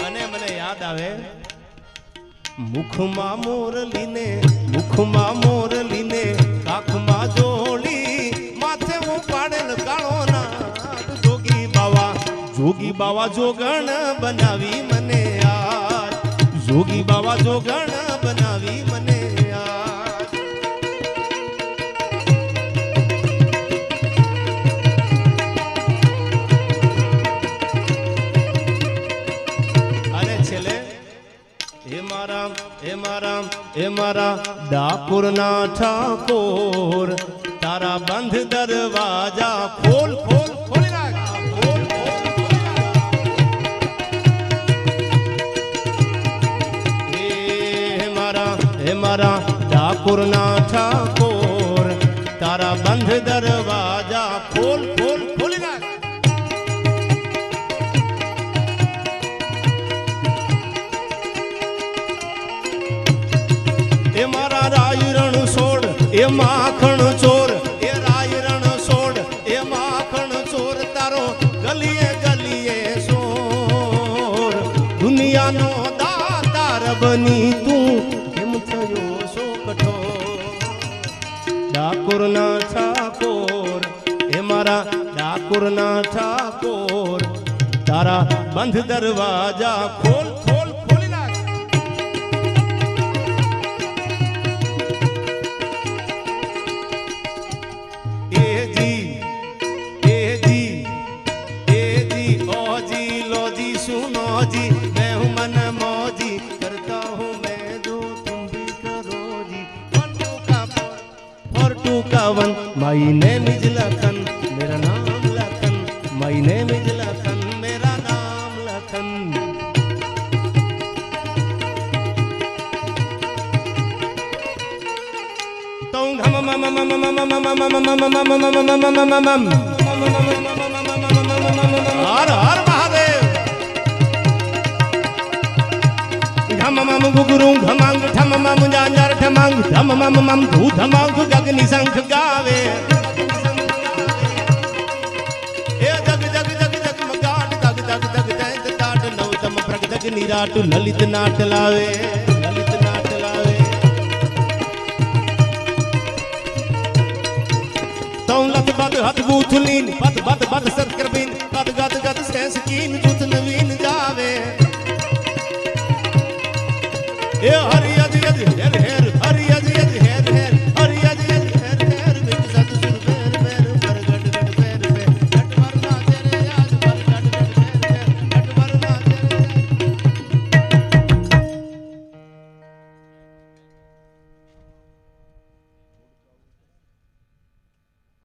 અને મને યાદ આવે મુખમાં મોરલીને કાખમાં જોડી માથે ઉપાડેલ કાળો નાગ જોગી બાવા જોગણ બનાવી મને યાર જોગી બાવા જોગણ બનાવી મને યાર અને છેલ્લે એ મારા ડાકોરના ઠાકોર તારા બંધ દરવાજા ખોલ ખોલ ખોલી નાખ ખોલ હે મારા ડાકોરના ઠાકોર તારા બંધ દરવાજા ખોલ ખોલ ખોલી નાખ એ મારા રાયરણ છોડ એ માખણ ચોર એ રાયરણ છોડ એ માખણ ચોર તારો ગલીએ ગલીએ સોર દુનિયાનો દાતાર બની તું કેમ થયો સો કઠોર ડાકોરના ઠાકોર એ મારા ડાકોરના ઠાકોર તારા બંધ દરવાજા ખોલ ખોલ ખોલી નાખ जी मैं हूँ मन मौजी करता हूँ मैं जो तुम भी करो जी 1 2 का 4 2 का 1 माई नेम इज लखन मेरा नाम Lakhan my name is Lakhan मेरा नाम लखन तो हर हर धममम गुगुरु धमांग धममम जांजार धमांग धममम मम धू धमांग गगनी संख गावे ए जग जग जग जग मगाट तग तग तग तैत ताट नवतम प्रगटक निराट ललित नाट लावे ललित नाट लावे तौ लत बद हत बूथलीन बद बद बद सत्करबीन